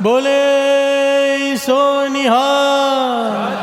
बोले सो निहाल।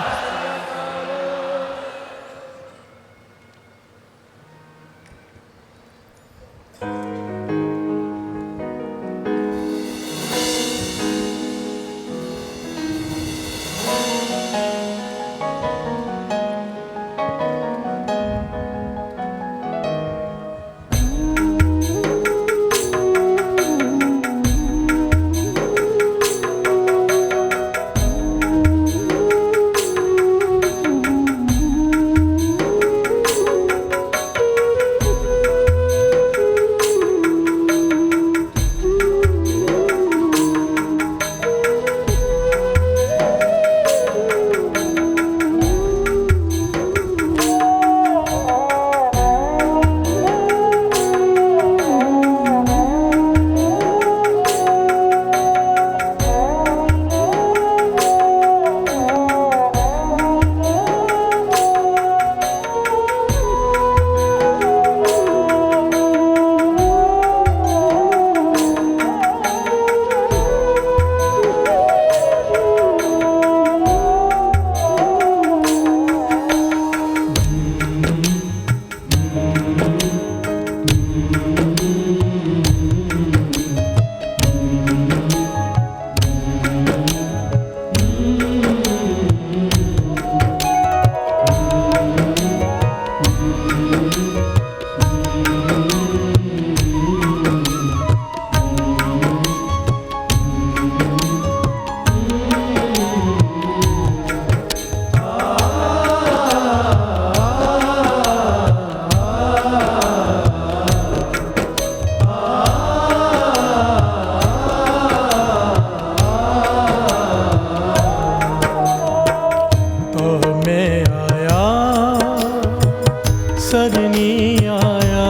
सरनी आया,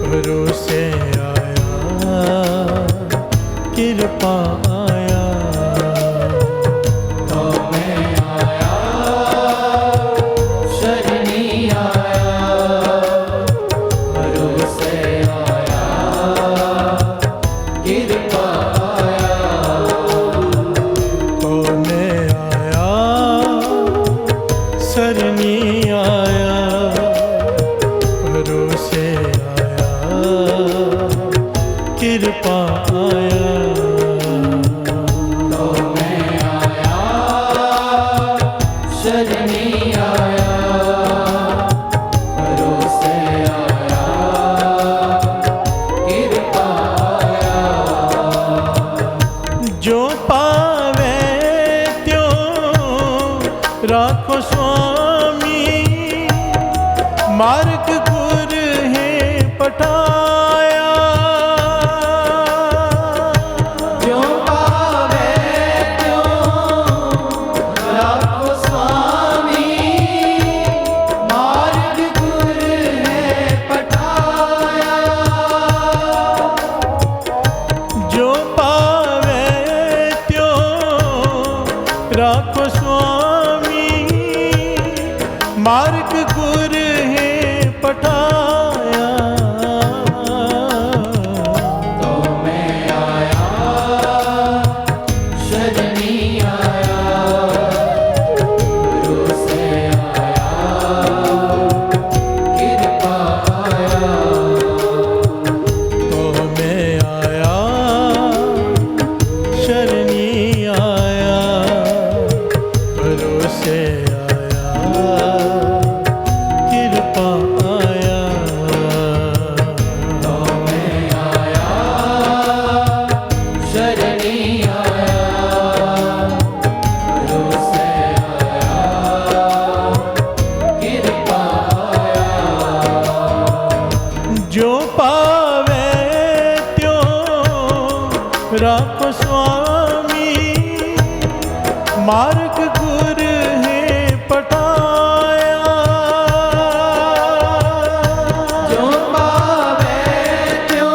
भरोसे आया, कृपा आया। तो मैं आया, शरणी आया, भरोसे आया, कृपा आया। तो मैं आया, सरनी आया, भरोसे आया, कृपा आया। तो मैं आया, शरणी आया, भरोसे आया, कृपा आया। जो पावे त्यों राखो स्वामी, मार्ग गुर है पठाया। जो पावे त्यों राखो स्वामी, मार्ग गुर है पठाया। जो पावे त्यों राखो स्वामी, मार्ग गुर है पठाया। तो मैं आया, शरणी आया, भरोसे आया, कृपा आया। तो मैं आया, शरणी आया, भरोसे आया, कृपा आया। तो मैं आया, शरणी आया, भरोसे आया, कृपा आया। जो पावे त्यों राखो स्वामी, मार्ग गुर है पठाया। जो पावे त्यों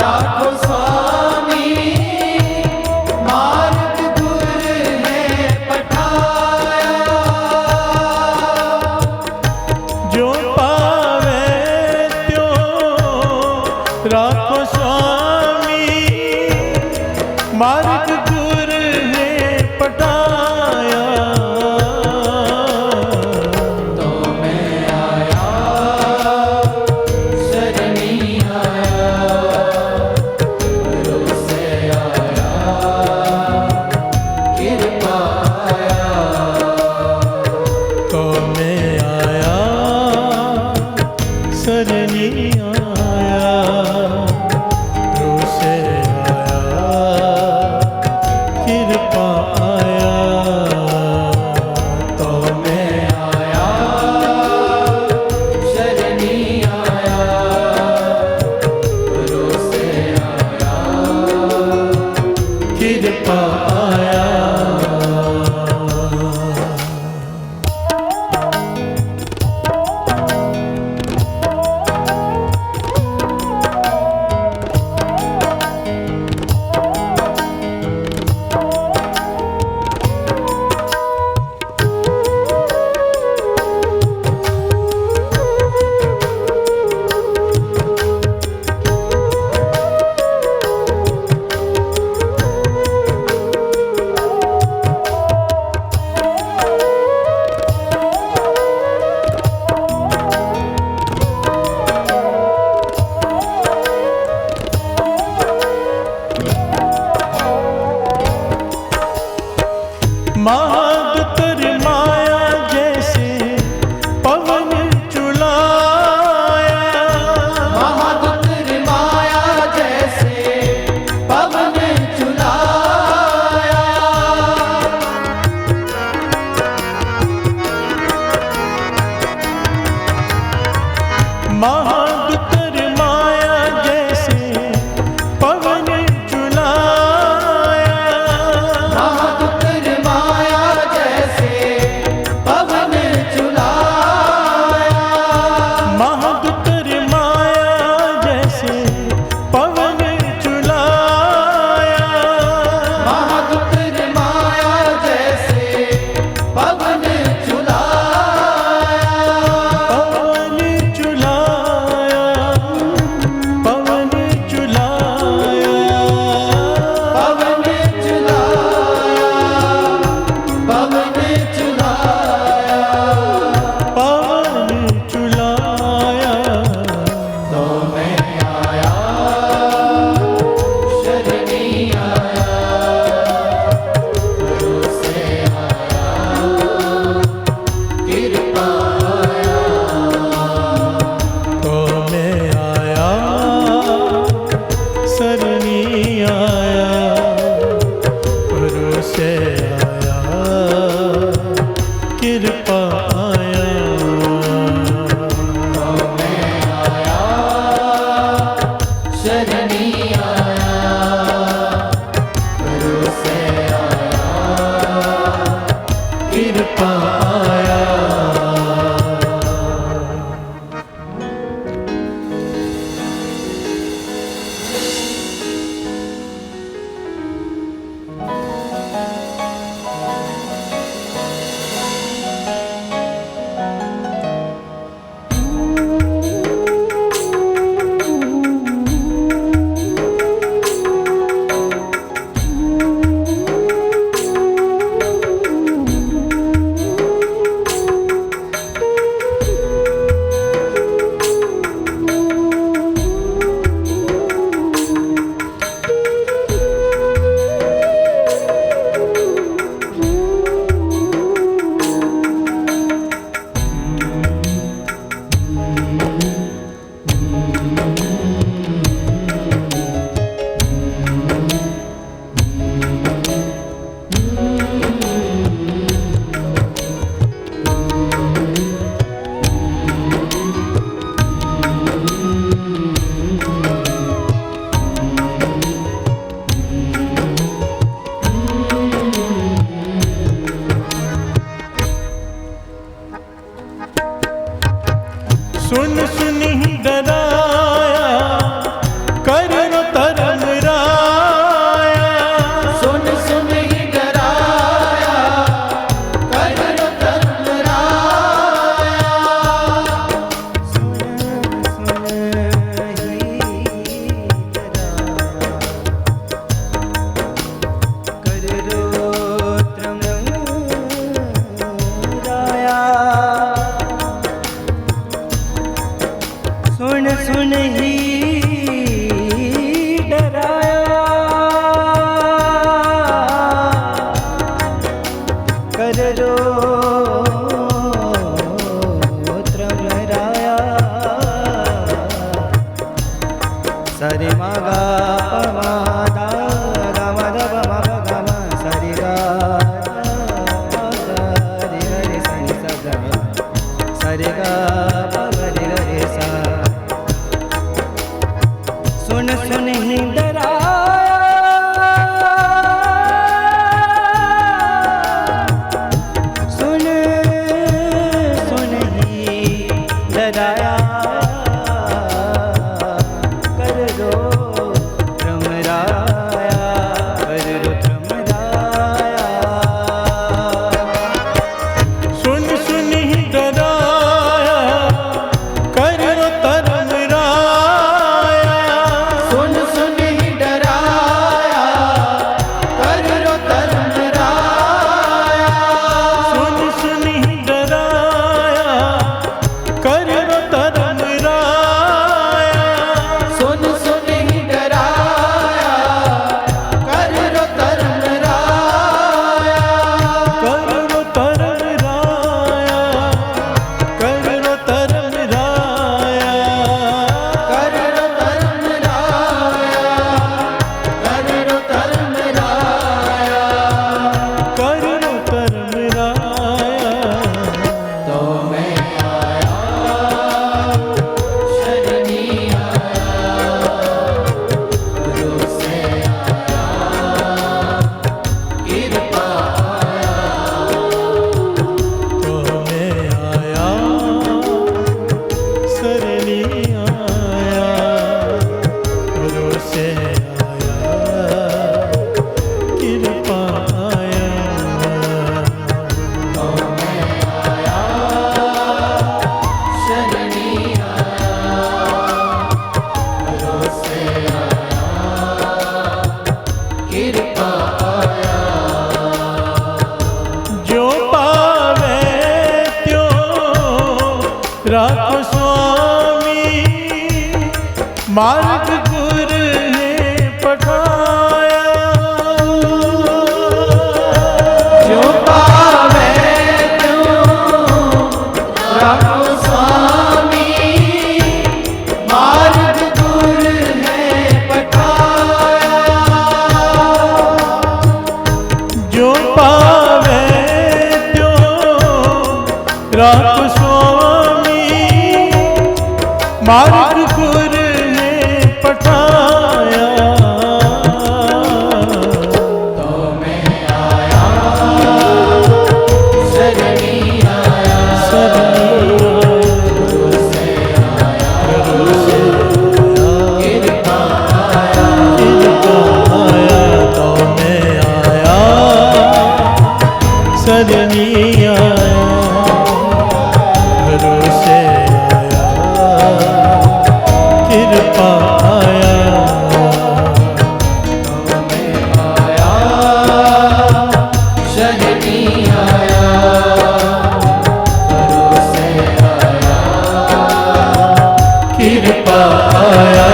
राखो स्वामी, मार्ग गुर है पठाया। जो पावे त्यों राखो स्वामी, मार्ग गुर है पटाया तो मैं आया शरणी आया गुरु से आया कृपा आया तो मैं आया सरनी आया रोसे आया कृपा आया तो मैं आया शरणी आया गुरु से आया कृपा आया मार्ग गुर ने पठाया। जो पावे त्यों राखो स्वामी, मार्ग गुर ने पठाया। जो पावे त्यों राखो स्वामी, मार्ग गुर ने पठाया। तो मैं आया शरणी आया, गुरु से आया, कृपा आया। तो मैं आया शरणी आया, गुरु से आया, कृपा आया। शरणी आया, गुरु से आया, कृपा आया।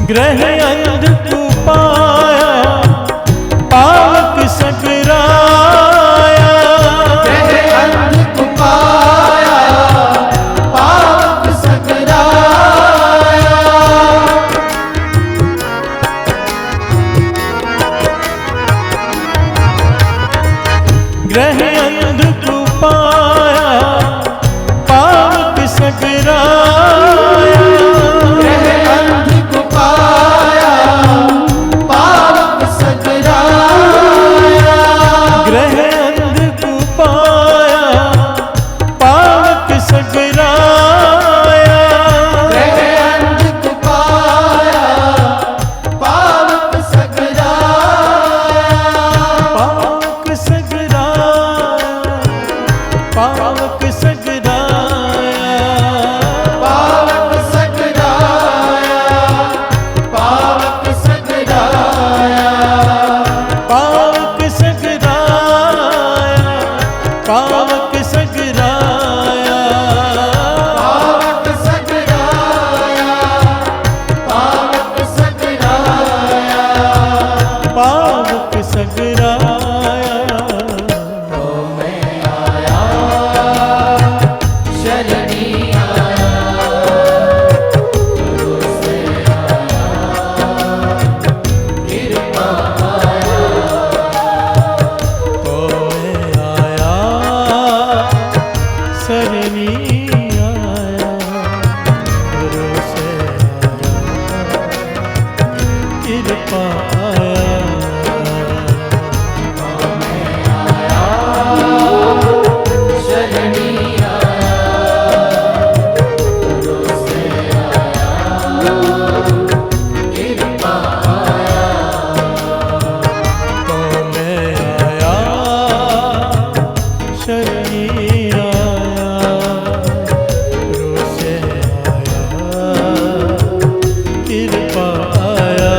ग्रह अंध तू पाया, पावक सगराया। ग्रह अंध को पाया, पावक सगराया। ग्रह अंध तू पाया, पावक सगराया। ग्रह अंध को पाया, पावक सगराया। ग्रह अंध तू पाया, पावक सगराया। ग्रह अंध को पाया, पावक सगराया। पावक सगराया, पावक सगराया। पावक सगराया, पावक सगराया। पावक सगराया, पावक सगराया। पावक सगराया, पावक सगराया। पावक सगराया। तो मैं आया शरणी आया, गुरु से आया, कृपा आया। तो मैं आया शरणी आया, गुरु से आया, कृपा आया। शरणी आया, गुरु से आया, कृपा आया। तो मैं आया शरणी आया, गुरु से आया, कृपा आया।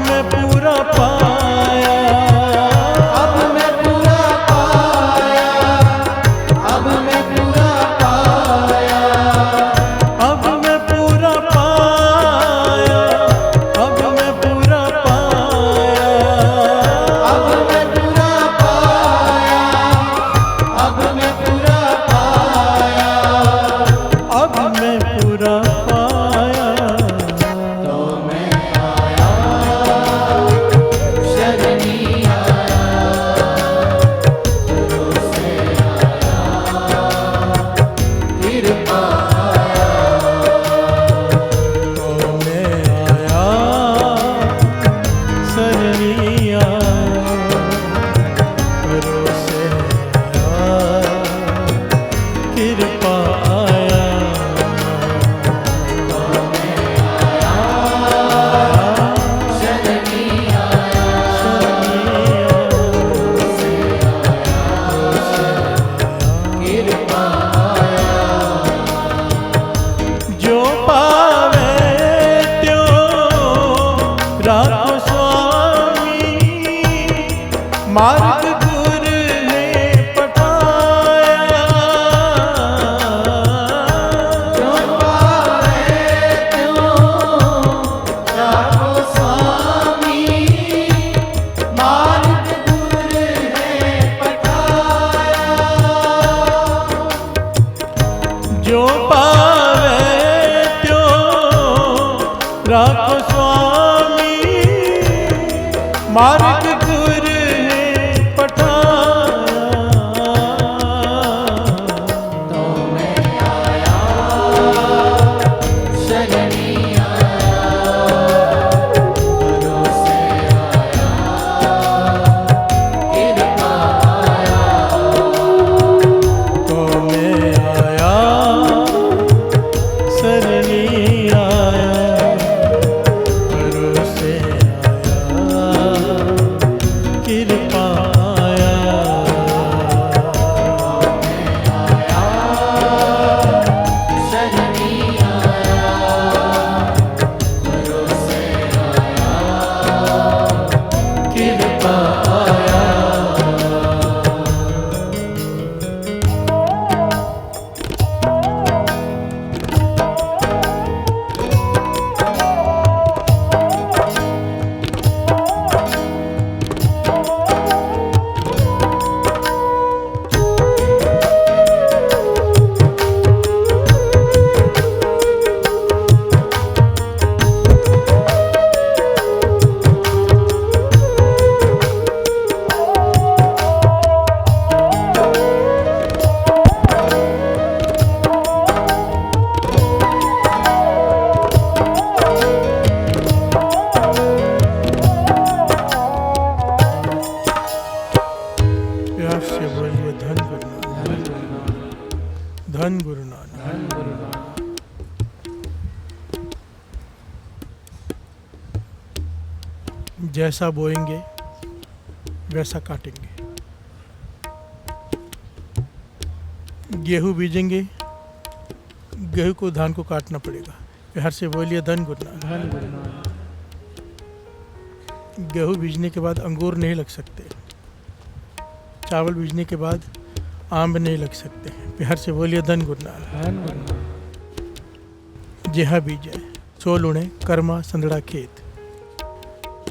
मैं पूरा पाया, अब मैं पूरा पाया, अब मैं पूरा पाया, अब मैं पूरा पाया, अब मैं पूरा पाया, अब मैं पूरा पाया, अब मैं पूरा पाया, अब मैं पूरा पाया। तो मैं आया, शरणी आया, रोसे आया, कृपा तो मैं आया, शरणी आया, भरोसे आया, कृपा आया। शरणी आया, कृपा जो पावे त्यो राखो स्वामी, मार्ग गुर ने पठाया। जो पावे त्यों राखो स्वामी, मार्ग गुर है पठाया। जो पावे त्यो राखो स्वामी, मार्ग गुर ने पठाया। तो मैं आया, शरणी आया, भरोसे आया, कृपा आया। तो मैं आया, शरणी आया, भरोसे आया, कृपा आया। शरणी आया, भरोसे आया, कृपा आया। प्यार से बोलिए धन गुरु नानक, धन गुरु नानक। जैसा बोएंगे वैसा काटेंगे। गेहूं बीजेंगे, गेहूं को धान को काटना पड़ेगा। प्यार से बोलिए धन गुरु नानक। गेहूं बीजने के बाद अंगूर नहीं लग सकते, चावल बीजने के बाद आम नहीं लग सकते। प्यार से बोलिए धन गुरु नानक। जेहा बीजे सो लुणे कर्मा संदड़ा खेत।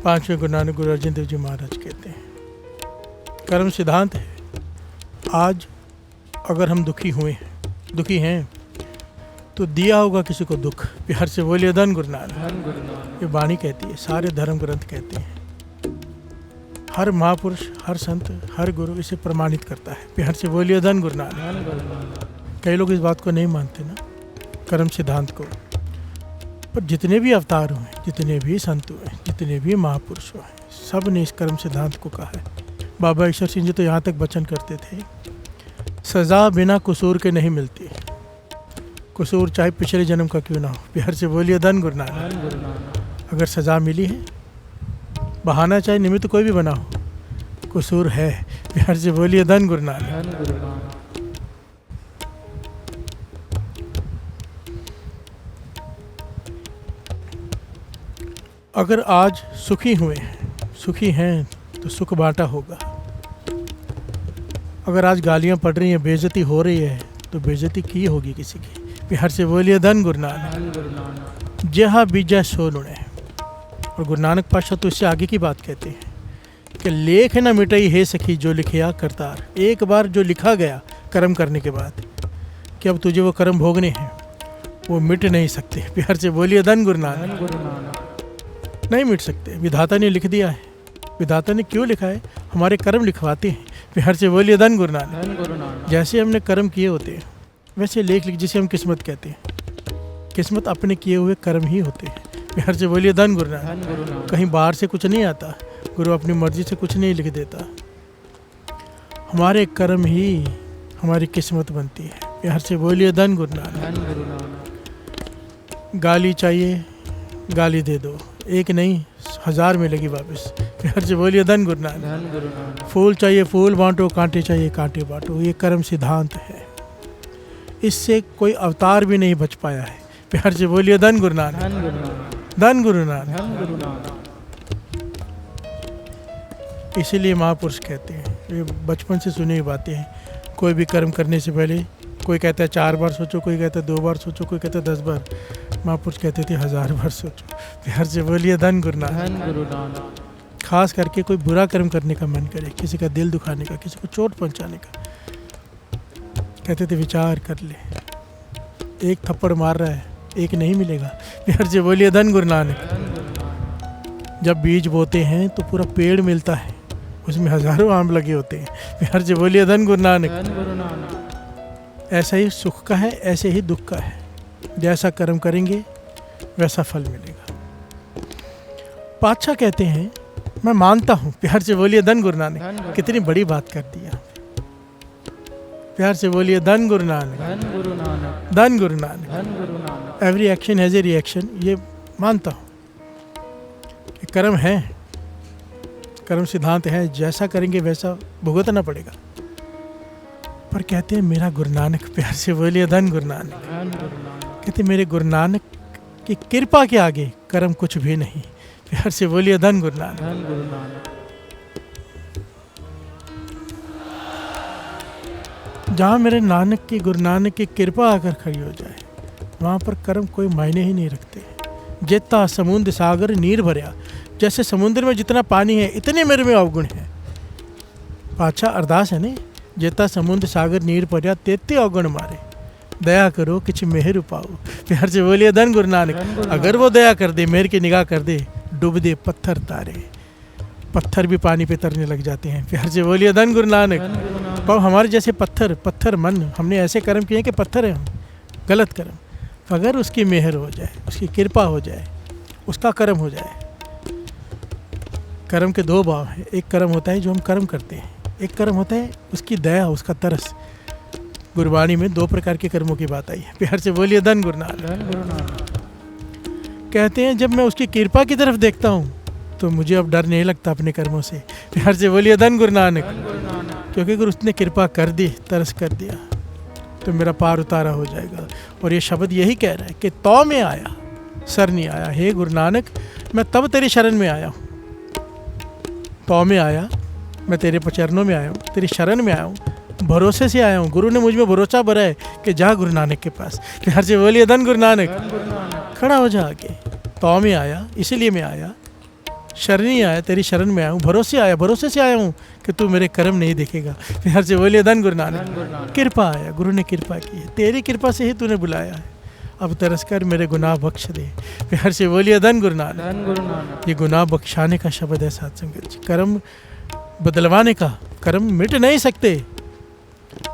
पांचवें गुरु नानक गुरु अर्जन देव जी महाराज कहते हैं, कर्म सिद्धांत है। आज अगर हम दुखी हैं तो दिया होगा किसी को दुख। प्यार से बोलिए धन गुरु नानक। ये वाणी कहती है, सारे धर्म ग्रंथ कहते हैं, हर महापुरुष, हर संत, हर गुरु इसे प्रमाणित करता है। प्यार से बोलिए धन गुरु नानक। कई लोग इस बात को नहीं मानते ना, कर्म सिद्धांत को, पर जितने भी अवतार हुए, जितने भी संत हुए, जितने भी महापुरुष हुए, सब ने इस कर्म सिद्धांत को कहा है। बाबा ईश्वर सिंह जी तो यहाँ तक वचन करते थे, सज़ा बिना कसूर के नहीं मिलती, कसूर चाहे पिछले जन्म का क्यों ना हो। प्यार से बोलिए धन गुरु नानक। अगर सज़ा मिली है, बहाना चाहे निमित्त कोई भी बना हो, कसूर है। प्यार से बोलिए धन गुरु नानक। अगर आज सुखी हुए हैं, सुखी हैं तो सुख बांटा होगा। अगर आज गालियां पड़ रही हैं, बेइज्जती हो रही है, तो बेइज्जती की होगी किसी की। प्यार से बोलिए धन गुरु नानक। जहाँ बीजा सो लुणे। और गुरु नानक पातशाह तो इससे आगे की बात कहते हैं कि लेख न मिटाई है सखी जो लिखिया करतार। एक बार जो लिखा गया कर्म करने के बाद कि अब तुझे वो कर्म भोगने हैं, वो मिट नहीं सकते। प्यार से बोलिए धन गुरु नानक। नहीं मिट सकते, विधाता ने लिख दिया है। विधाता ने क्यों लिखा है? हमारे कर्म लिखवाते हैं। प्यार से बोलिए धन गुरु नानक। जैसे हमने कर्म किए होते हैं वैसे लेख लिख, जिसे हम किस्मत कहते हैं। किस्मत अपने किए हुए कर्म ही होते हैं। प्यार से बोलिए धन गुरु नानक। कहीं बाहर से कुछ नहीं आता, गुरु अपनी मर्जी से कुछ नहीं लिख देता। हमारे कर्म ही हमारी किस्मत बनती है। प्यार से बोलिए धन गुरु नानक। गाली चाहिए, गाली दे दो, एक नहीं 1000 मिलेगी वापस। प्यार से बोलिए धन गुरु नानक। फूल चाहिए फूल बांटो, कांटे चाहिए कांटे बांटो। ये कर्म सिद्धांत है, इससे कोई अवतार भी नहीं बच पाया है। प्यार से बोलिए धन गुरु नानक। धन गुरु नानक। इसीलिए महापुरुष कहते हैं, ये बचपन से सुनी हुई बातें हैं, कोई भी कर्म करने से पहले कोई कहता है 4 बार सोचो, कोई कहता है 2 बार सोचो, कोई कहता है 10 बार। महापुरुष कहते थे 1000 बार सोचो। प्यार से बोलिए धन गुरु नानक। खास करके कोई बुरा कर्म करने का मन करे, किसी का दिल दुखाने का, किसी को चोट पहुंचाने का, कहते थे विचार कर ले। एक थप्पड़ मार रहा है, एक नहीं मिलेगा। प्यार से बोलिए धन गुरु नानक। जब बीज बोते हैं तो पूरा पेड़ मिलता है, उसमें हजारों आम लगे होते हैं। प्यार से बोलिए धन गुरु नानक। ऐसा ही सुख का है, ऐसे ही दुख का है। जैसा कर्म करेंगे वैसा फल मिलेगा। पातशाह कहते हैं मैं मानता हूँ। प्यार से बोलिए धन गुरु नानक। कितनी बड़ी बात कर दिया। प्यार से बोलिए धन गुरु नानक। धन Guru Nanak. Every action has a reaction. ये मानता हूँ कि कर्म है, कर्म सिद्धांत है, जैसा करेंगे वैसा भुगतना पड़ेगा। पर कहते हैं मेरा गुरु नानक। प्यार से बोलिए धन गुरु नानक। कहते मेरे गुरु नानक की कृपा के आगे कर्म कुछ भी नहीं। प्यार से बोलिए धन गुरु नानक। जहाँ मेरे नानक की, गुरु नानक की कृपा आकर खड़ी हो जाए, वहाँ पर कर्म कोई मायने ही नहीं रखते। जेता समुद्र सागर नीर भरिया। जैसे समुद्र में जितना पानी है इतने मेरे में अवगुण है। पातशाह अरदास है ने, जेता समुद्र सागर नीर भरिया तेते अवगुण मारे, दया करो किछ मेहर पाओ। प्यार से बोलिए धन गुरु नानक। अगर वो दया कर दे, मेहर की निगाह कर दे, डूब दे पत्थर तारे, पत्थर भी पानी पे तरने लग जाते हैं। प्यार से बोलिए धन गुरु नानक। पर हमारे जैसे पत्थर मन, हमने ऐसे कर्म किए कि पत्थर है हम, गलत कर्म। अगर उसकी मेहर हो जाए, उसकी कृपा हो जाए, उसका कर्म हो जाए। कर्म के 2 भाव हैं। एक कर्म होता है जो हम कर्म करते हैं, एक कर्म होता है उसकी दया, उसका तरस। गुरबाणी में 2 प्रकार के कर्मों की बात आई है। प्यार से बोलिए धन गुरु नानक। कहते हैं जब मैं उसकी कृपा की तरफ देखता हूँ तो मुझे अब डर नहीं लगता अपने कर्मों से। प्यार से बोलिए धन गुरु नानक। क्योंकि अगर उसने कृपा कर दी, तरस कर दिया, तो मेरा पार उतारा हो जाएगा। और ये शब्द यही कह रहा है कि तौ में आया, सर नहीं आया। हे गुरु नानक, मैं तब तेरी शरण में आया हूँ। तौ में आया, मैं तेरे चरणों में आया हूँ, तेरी शरण में आया हूँ, भरोसे से आया हूँ। गुरु ने मुझ में भरोसा भरा है कि जा गुरु नानक के पास। प्यार से बोलिए धन गुरु नानक। खड़ा हो जा आगे। तौ में आया, इसीलिए मैं आया। शरणी आया, तेरी शरण में आया हूँ। भरोसे आया, भरोसे से आया हूँ कि तू मेरे कर्म नहीं देखेगा। प्यार से बोलिए धन गुरु नानक। कृपा आया, गुरु ने कृपा की है, तेरी कृपा से ही तूने बुलाया है। अब तरस कर मेरे गुनाह बख्श दे। प्यार से बोलिए धन गुरु नानक। ये गुनाह बख्शाने का शब्द है साथ संगत जी। कर्म बदलवाने का, कर्म मिट नहीं सकते।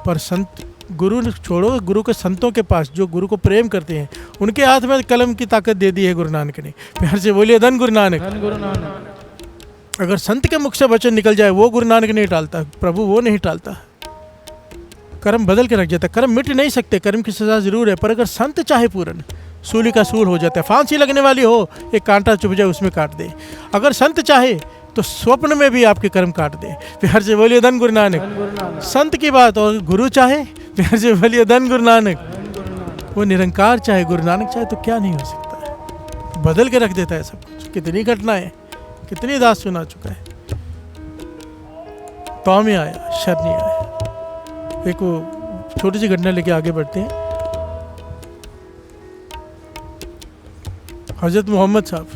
पर संत, गुरु छोड़ो, गुरु के संतों के पास जो गुरु को प्रेम करते हैं, उनके हाथ में कलम की ताकत दे दी है गुरु नानक ने। प्यार से बोलिए धन गुरु नानक। अगर संत के मुख से वचन निकल जाए, वो गुरु नानक नहीं टालता, प्रभु वो नहीं टालता। कर्म बदल के रख जाता। कर्म मिट नहीं सकते, कर्म की सजा जरूर है। पर अगर संत चाहे पूर्ण, सूली का सूल हो जाता है। फांसी लगने वाली हो, एक कांटा चुभ जाए उसमें काट दे। अगर संत चाहे तो स्वप्न में भी आपके कर्म काट दे। प्यार से बोलिए धन गुरु नानक। संत की बात। और गुरु चाहे, प्यार से बोलिए धन गुरु नानक। वो निरंकार चाहे, गुरु नानक चाहे तो क्या नहीं हो सकता है। बदल के रख देता है सब कुछ। कितनी घटनाएं, कितनी दास सुना चुका है। तो में आया, शर नहीं आया। एक वो छोटी सी घटना लेके आगे बढ़ते हैं। हजरत मोहम्मद साहब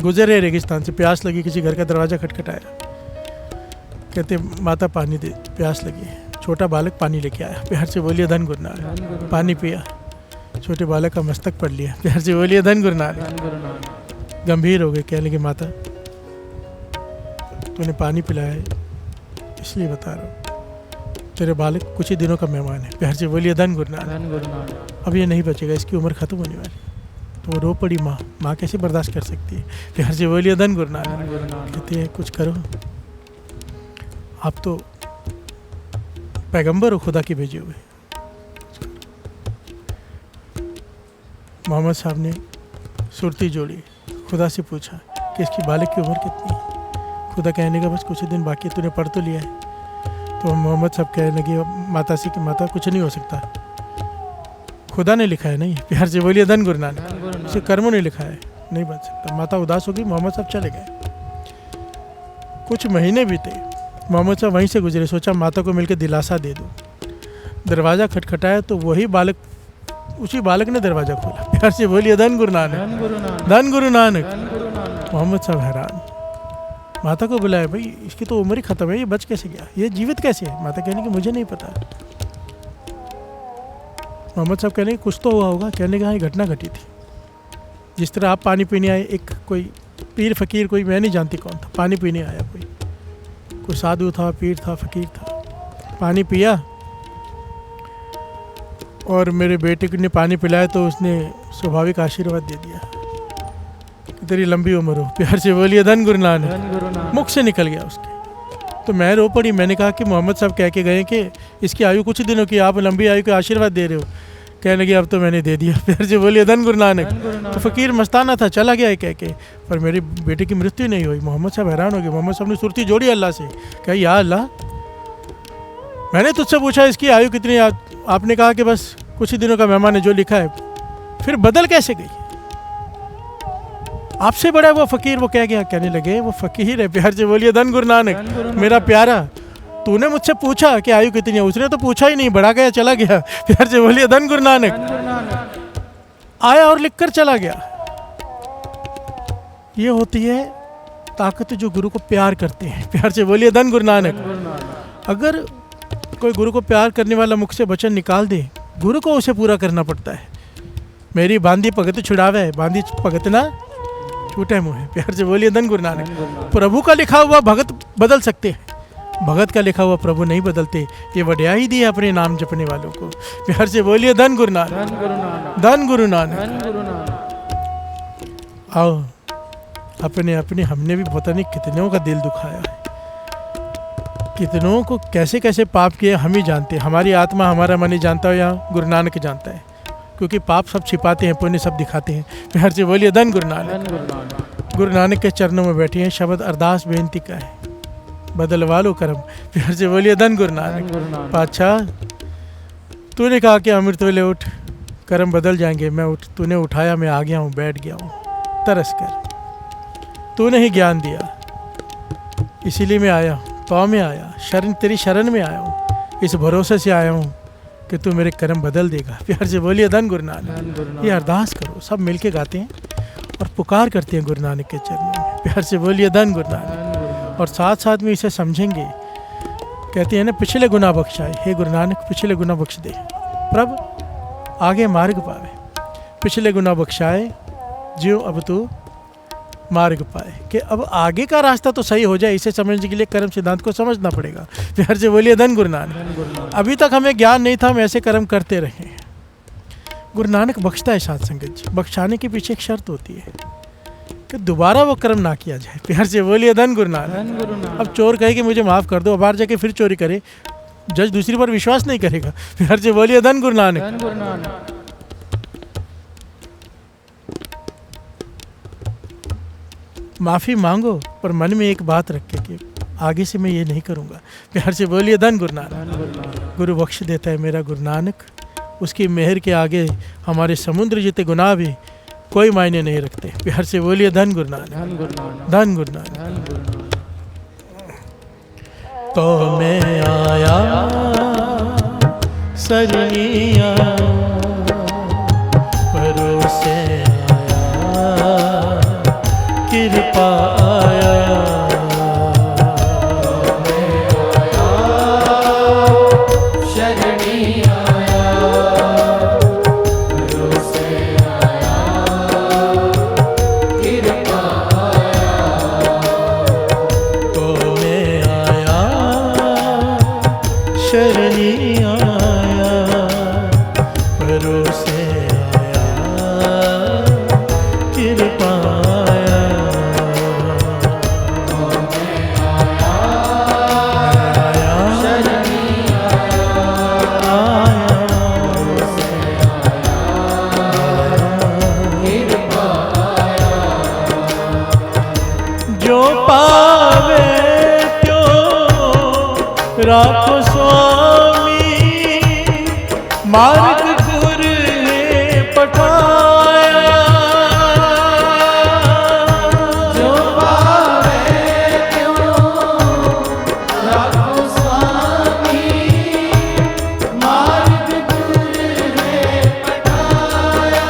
गुजरे रेगिस्तान से, प्यास लगी, किसी घर का दरवाज़ा खटखटाया। कहते माता पानी दे, प्यास लगी है। छोटा बालक पानी लेके आया, प्यार से बोलिए धन गुरु नानक। पानी पिया, छोटे बालक का मस्तक पढ़ लिया, प्यार से बोलिए धन गुरु नानक। गंभीर हो गए, कहने लगे माता तूने पानी पिलाया है इसलिए बता रहा हूँ, तेरे बालक कुछ ही दिनों का मेहमान है, प्यार से बोलिए धन गुरु नानक। अब ये नहीं बचेगा, इसकी उम्र खत्म होने वाली। तो वो रो पड़ी माँ, माँ कैसे बर्दाश्त कर सकती है, प्यार से बोलिए धन गुरु नानक। कहती है कुछ करो, आप तो पैगंबर हो खुदा के भेजे हुए। मोहम्मद साहब ने सुरती जोड़ी, खुदा से पूछा कि इसकी बालक की उम्र कितनी है। खुदा कहने का बस कुछ ही दिन बाकी, तूने पढ़ तो लिया है। तो मोहम्मद साहब कहने लगे माता से कि माता कुछ नहीं हो सकता, खुदा ने लिखा है। नहीं, प्यार से बोलिए धन गुरु नानक। उसे कर्मों ने लिखा है, नहीं बन सकता। माता उदास होगी, मोहम्मद साहब चले गए। कुछ महीने बीते, मोहम्मद साहब वहीं से गुजरे। सोचा माता को मिलकर दिलासा दे दूं। दरवाज़ा खटखटाया तो वही बालक, उसी बालक ने दरवाज़ा खोला, प्यार से बोलिए धन गुरु नानक, धन गुरु नानक। मोहम्मद साहब हैरान, माता को बुलाया, भाई इसकी तो उम्र ही खत्म है, ये बच कैसे गया, ये जीवित कैसे है। माता कहने की मुझे नहीं पता। मोहम्मद साहब कहने कुछ तो हुआ होगा। कहने का हाँ, ये घटना घटी थी। जिस तरह आप पानी पीने आए, एक कोई पीर फकीर, कोई मैं नहीं जानती कौन था, पानी पीने आया, कोई साधु था, पीर था, फकीर था। पानी पिया और मेरे बेटे ने पानी पिलाया तो उसने स्वाभाविक आशीर्वाद दे दिया, तेरी लंबी उम्र हो, प्यार से बोलिए धन गुरु नानक। मुख से निकल गया उसके। तो मैं रो पड़ी। मैंने कहा कि मोहम्मद साहब कह के गए कि इसकी आयु कुछ दिनों की, आप लंबी आयु का आशीर्वाद दे रहे हो। कहने लगे अब तो मैंने दे दिया, प्यार से बोलिए धन गुरु नानक। तो फकीर मस्ताना था, चला गया कह के, पर मेरे बेटे की मृत्यु नहीं हुई। मोहम्मद साहब हैरान हो गए। मोहम्मद साहब ने सुरती जोड़ी अल्लाह से, कहा या अल्लाह, मैंने तुझसे पूछा इसकी आयु कितनी, आपने कहा कि बस कुछ ही दिनों का मेहमान है, जो लिखा है, फिर बदल कैसे गई। आपसे बड़ा वो फकीर, वो कह गया। कहने लगे वो फकीर है, प्यार से बोलिए धन गुरु नानक। मेरा प्यारा, तूने मुझसे पूछा कि आयु कितनी है, उसने तो पूछा ही नहीं, बढ़ा गया चला गया, प्यार से बोलिए धन गुरु नानक। आया और लिखकर चला गया। ये होती है ताकत जो गुरु को प्यार करते हैं, प्यार से बोलिए धन गुरु नानक। अगर कोई गुरु को प्यार करने वाला मुख से वचन निकाल दे, गुरु को उसे पूरा करना पड़ता है। मेरी बांधी भगत छुड़ावे, बांधी भगत ना छूटे मुँह है, प्यार से बोलिए धन गुरु नानक। प्रभु का लिखा हुआ भगत बदल सकते हैं, भगत का लिखा हुआ प्रभु नहीं बदलते। ये वड्याई दी है अपने नाम जपने वालों को, प्यार से बोलिए धन गुरु नानक, धन गुरु नानक। आओ अपने अपने, हमने भी पता नहीं कितनों का दिल दुखाया है, कितनों को कैसे कैसे पाप किए हम ही जानते हैं। हमारी आत्मा, हमारा मन ही जानता है या गुरु नानक जानता है, क्योंकि पाप सब छिपाते हैं, पुण्य सब दिखाते हैं। प्यार से बोलिए धन गुरु नानक। गुरु नानक के चरणों में बैठे हैं, शब्द अरदास बेनती का है, बदलवा लो कर्म, प्यार से बोलिए धन गुरु नानक। पातशाह, तूने कहा कि अमृत वेले उठ, कर्म बदल जाएंगे। मैं उठ, तूने उठाया, मैं आ गया हूँ, बैठ गया हूँ तरस कर। तूने ही ज्ञान दिया, इसीलिए मैं आया हूँ, पाँव में आया, शरण तेरी शरण में आया हूँ, इस भरोसे से आया हूँ कि तू मेरे कर्म बदल देगा। प्यार से बोलिए धन गुरु नानक। ये अरदास करो, सब मिलके गाते हैं और पुकार करते हैं गुरु नानक के चरणों में, प्यार से बोलिए धन गुरु नानक। और साथ साथ में इसे समझेंगे, कहते हैं ना पिछले गुनाह बख्शाए, हे गुरु नानक पिछले गुनाह बख्श दे, प्रभ आगे मार्ग पावे। पिछले गुनाह बख्शाए जियो अब तू मार्ग पाए, कि अब आगे का रास्ता तो सही हो जाए, इसे समझने के लिए कर्म सिद्धांत को समझना पड़ेगा। प्यार से बोलिए धन गुरु नानक। अभी तक हमें ज्ञान नहीं था, हम ऐसे कर्म करते रहे। गुरु नानक बख्शता है साथ संगत जी। बख्शाने के पीछे एक शर्त होती है कि दोबारा वो कर्म ना किया जाए। प्यार से बोलिए धन गुरु नानक। अब चोर कहे कि मुझे माफ़ कर दो, बाहर जाके फिर चोरी करे, जज दूसरी बार विश्वास नहीं करेगा। प्यार से बोलिए धन गुरु नानक। माफ़ी मांगो, पर मन में एक बात रखे कि आगे से मैं ये नहीं करूँगा। प्यार से बोलिए धन गुरु नानक। गुरु बख्श देता है मेरा गुरु नानक। उसकी मेहर के आगे हमारे समुद्र जितने गुनाह भी कोई मायने नहीं रखते। प्यार से बोलिए धन गुरु नानक, धन गुरु नानक, धन गुरु नानक। धन गुरु नानक। तो मैं आया सरनिया भरोसे आया, कृपा आया। शरणी आया, भरोसे आया, कृपा आया। तो मैं आया शरणी आया, भरोसे आया, कृपा आया। आया शरणी आया, कृपा आया। जो पावे त्यो राखो स्वामी, मार्ग गुर ने पठाया। जो पावे त्यों राखो स्वामी, मार्ग गुर ने पठाया।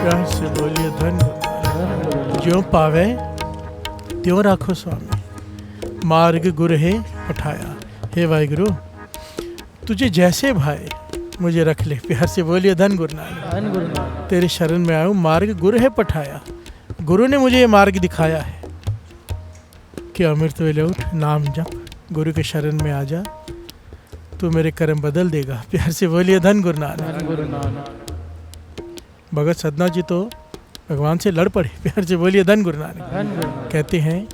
प्यार से बोलिए धन गुरु। जो पावे त्यों राखो स्वामी, मार्ग गुर है पठाया। हे वाहिगुरु, तुझे जैसे भाई मुझे रख ले। प्यार से बोलिए धन गुरु नानक। धन गुरु नानक, तेरे शरण में आया हूँ, मार्ग गुरु है पठाया। गुरु ने मुझे ये मार्ग दिखाया है कि अमृत वेले उठ, नाम जप, गुरु के शरण में आ जा, तू मेरे कर्म बदल देगा। प्यार से बोलिए धन गुरु नानक। धन गुरु नानक। भगत सदना जी तो भगवान से लड़ पड़े। प्यार से बोलिए धन गुरु नानक। धन गुरु नानक। कहते हैं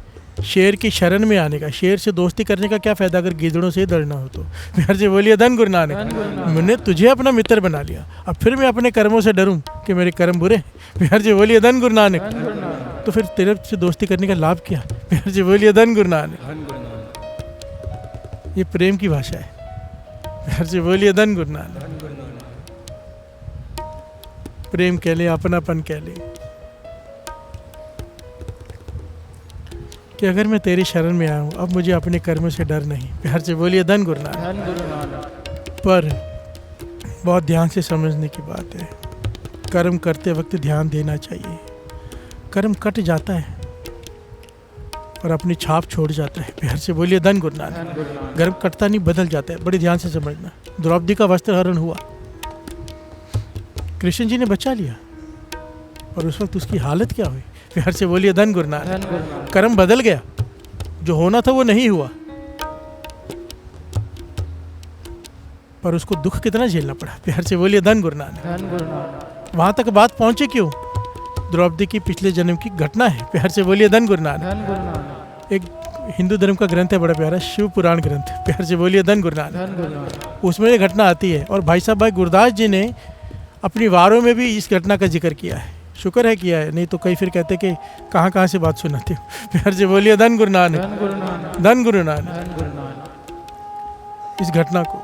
शेर की शरण में आने का, शेर से दोस्ती करने का क्या फायदा अगर गीदड़ों से ही लड़ना हो तो। प्यार से बोलिए धन गुरु धन गुरु नानक। नानक। मैंने तुझे अपना मित्र बना लिया, अब फिर मैं अपने कर्मों से डरूं कि मेरे कर्म बुरे। प्यार से बोलिए धन गुरु नानक। धन गुरु नानक। तो फिर तेरे से दोस्ती करने का लाभ क्या। प्यार से बोलिए धन गुरु नानक। धन गुरु नानक। ये प्रेम की भाषा है। प्यार से बोलिए धन गुरु नानक। धन गुरु नानक। प्रेम कह ले, अपनापन कह ले कि अगर मैं तेरी शरण में आया हूँ, अब मुझे अपने कर्मों से डर नहीं। प्यार से बोलिए धन गुरु नानक। धन गुरु नानक। पर बहुत ध्यान से समझने की बात है, कर्म करते वक्त ध्यान देना चाहिए। कर्म कट जाता है पर अपनी छाप छोड़ जाता है। प्यार से बोलिए धन गुरु नानक। धन गुरु नानक। कर्म कटता नहीं, बदल जाता है। बड़े ध्यान से समझना। द्रौपदी का वस्त्र हरण हुआ, कृष्ण जी ने बचा लिया, और उस वक्त उसकी हालत क्या हुई। प्यार से बोलिए धन गुरु नानक। धन गुरु नानक। कर्म बदल गया, जो होना था वो नहीं हुआ, पर उसको दुख कितना झेलना पड़ा। प्यार से बोलिए धन गुरु नानक। धन गुरु नानक। वहां तक बात पहुंचे क्यों। द्रौपदी की पिछले जन्म की घटना है। प्यार से बोलिए धन गुरु नानक। धन गुरु नानक। एक हिंदू धर्म का ग्रंथ है बड़ा प्यारा, शिव पुराण ग्रंथ। प्यार से बोलिए धन गुरु नानक। धन गुरु नानक। उसमें ये घटना आती है, और भाई साहब भाई गुरदास जी ने अपनी वारों में भी इस घटना का जिक्र किया है। शुक्र है किया है, नहीं तो कई फिर कहते कि कहाँ कहाँ से बात सुनाते हो। प्यार से बोलिए धन गुरु नानक। धन गुरु नानक। धन गुरु नानक। धन गुरु नानक। इस घटना को,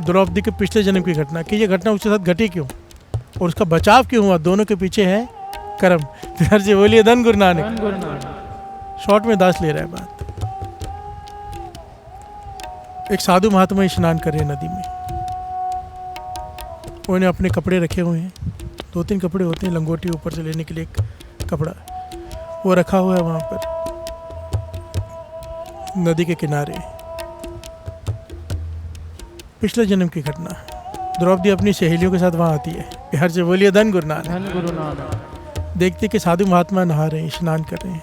द्रौपदी के पिछले जन्म की घटना, कि ये घटना उसके साथ घटी क्यों और उसका बचाव क्यों हुआ, दोनों के पीछे है कर्म। प्यार से बोलिए धन गुरु नानक। धन गुरु नानक। शॉर्ट में दास ले रहा है बात। एक साधु महात्मा स्नान कर रहे हैं नदी में। उन्होंने अपने कपड़े रखे हुए हैं, 2-3 कपड़े होते हैं, लंगोटी ऊपर से लेने के लिए एक कपड़ा, वो रखा हुआ है वहाँ पर नदी के किनारे। पिछले जन्म की घटना। द्रौपदी अपनी सहेलियों के साथ वहाँ आती है। प्यार से बोलिए धन गुरु नानक। धन गुरु नानक। देखते कि साधु महात्मा नहा रहे हैं, स्नान कर रहे हैं,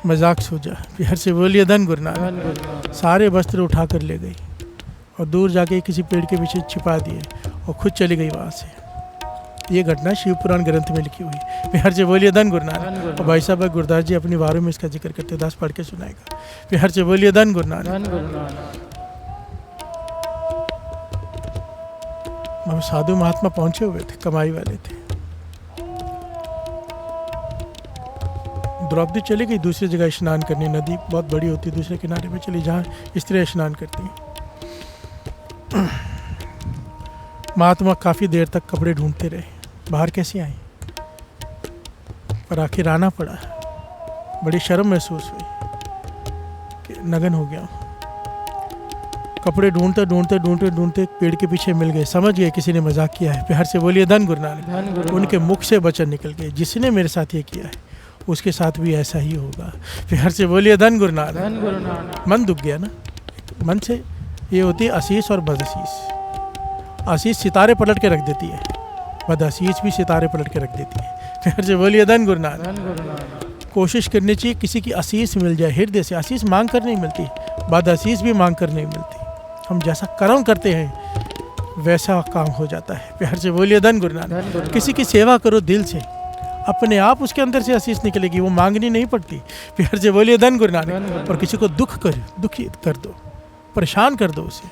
मजाक सूझा। प्यार से बोलिए धन गुरु नानक। धन गुरु नानक। सारे वस्त्र उठा कर ले गई और दूर जाके किसी पेड़ के पीछे छिपा दिए और खुद चली गई वहाँ से। ये घटना शिव पुराण ग्रंथ में लिखी हुई। प्यार से बोलिए धन गुरु धन गुरु नानक। नानक। और भाई साहब गुरदास जी अपनी वारों में इसका जिक्र करते, दास पढ़ के सुनाएगा। प्यार से बोलिए धन गुरु नानक। धन गुरु नानक। अब साधु महात्मा पहुंचे हुए थे, कमाई वाले थे। द्रौपदी चली गई दूसरी जगह स्नान करने। नदी बहुत बड़ी होती है, दूसरे किनारे पे चली जहाँ स्त्रियाँ स्नान करती हैं। महात्मा काफ़ी देर तक कपड़े ढूंढते रहे, बाहर कैसे आई, पर आखिर आना पड़ा। बड़ी शर्म महसूस हुई कि नगन हो गया। कपड़े ढूंढते ढूंढते ढूंढते ढूंढते पेड़ के पीछे मिल गए। समझ गए किसी ने मजाक किया है। प्यार से बोलिए धन गुरु नानक। धन गुरु उनके मुख से वचन निकल गए, जिसने मेरे साथ ये किया है उसके साथ भी ऐसा ही होगा। प्यार से बोलिए धन गुरु नानक। धन गुरु नानक। मन दुख गया ना। मन से ये होती है आशीष और बदआशीष। आशीष सितारे पलट के रख देती है, बदआशीष भी सितारे पलट के रख देती है। प्यार से बोलिए धन गुरु नानक। धन गुरु नानक। कोशिश करनी चाहिए किसी की आशीष मिल जाए हृदय से। आशीष मांग कर नहीं मिलती, बदआशीष भी मांग कर नहीं मिलती। हम जैसा कर्म करते हैं वैसा काम हो जाता है। प्यार से बोलिए धन गुरु नानक। धन गुरु किसी की सेवा करो दिल से, अपने आप उसके अंदर से आशीष निकलेगी, वो मांगनी नहीं पड़ती। प्यार से बोलिए धन गुरु नानक। और किसी को दुखी कर दो, परेशान कर दो उसे,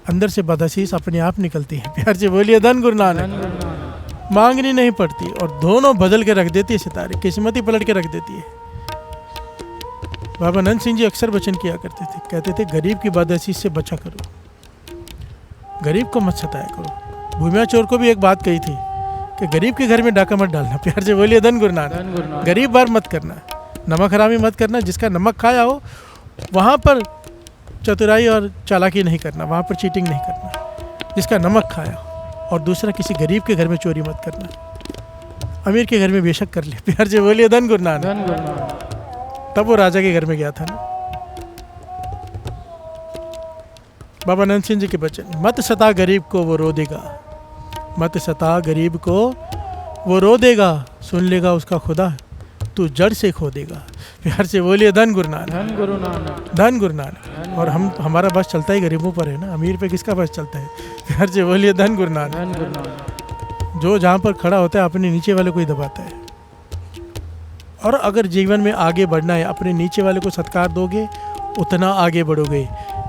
अंदर से बदआशीष अपने आप निकलती है। प्यार से बोलिए धन गुरु धन नानक। गुरु नानक। मांगनी नहीं पड़ती और दोनों बदल के रख देती है सितारे, किस्मत ही पलट के रख देती है। बाबा नंद सिंह जी अक्सर वचन किया करते थे, कहते थे गरीब की बदआशीष से बचा करो, गरीब को मत सताया करो। भूमिया चोर को भी एक बात कही थी कि गरीब के घर में डाका मत डालना। प्यार से बोलिए धन गुरु नानक। धन गुरु नानक। गरीब बार मत करना, नमक हरामी मत करना। जिसका नमक खाया हो वहाँ पर चतुराई और चालाकी नहीं करना, वहाँ पर चीटिंग नहीं करना। जिसका नमक खाया हो। और दूसरा, किसी गरीब के घर में चोरी मत करना। अमीर के घर में बेशक कर ले। प्यार से बोलिए धन गुरु नानक। धन गुरु नानक। तब वो राजा के घर में गया था ना। बाबा नंद सिंह जी के वचन, मत सता गरीब को वो रो देगा, मत सता गरीब को वो रो देगा, सुन लेगा उसका खुदा, तू जड़ से खो देगा। प्यार से बोलिए धन गुरु नानक। धन गुरु नानक। धन गुरु नानक। और हमारा बस चलता ही गरीबों पर है ना, अमीर पे किसका बस चलता है। प्यार से बोलिए धन गुरु नानक। धन गुरु नानक। जो जहाँ पर खड़ा होता है अपने नीचे वाले को ही दबाता है। और अगर जीवन में आगे बढ़ना है, अपने नीचे वाले को सत्कार दोगे उतना आगे बढ़ोगे।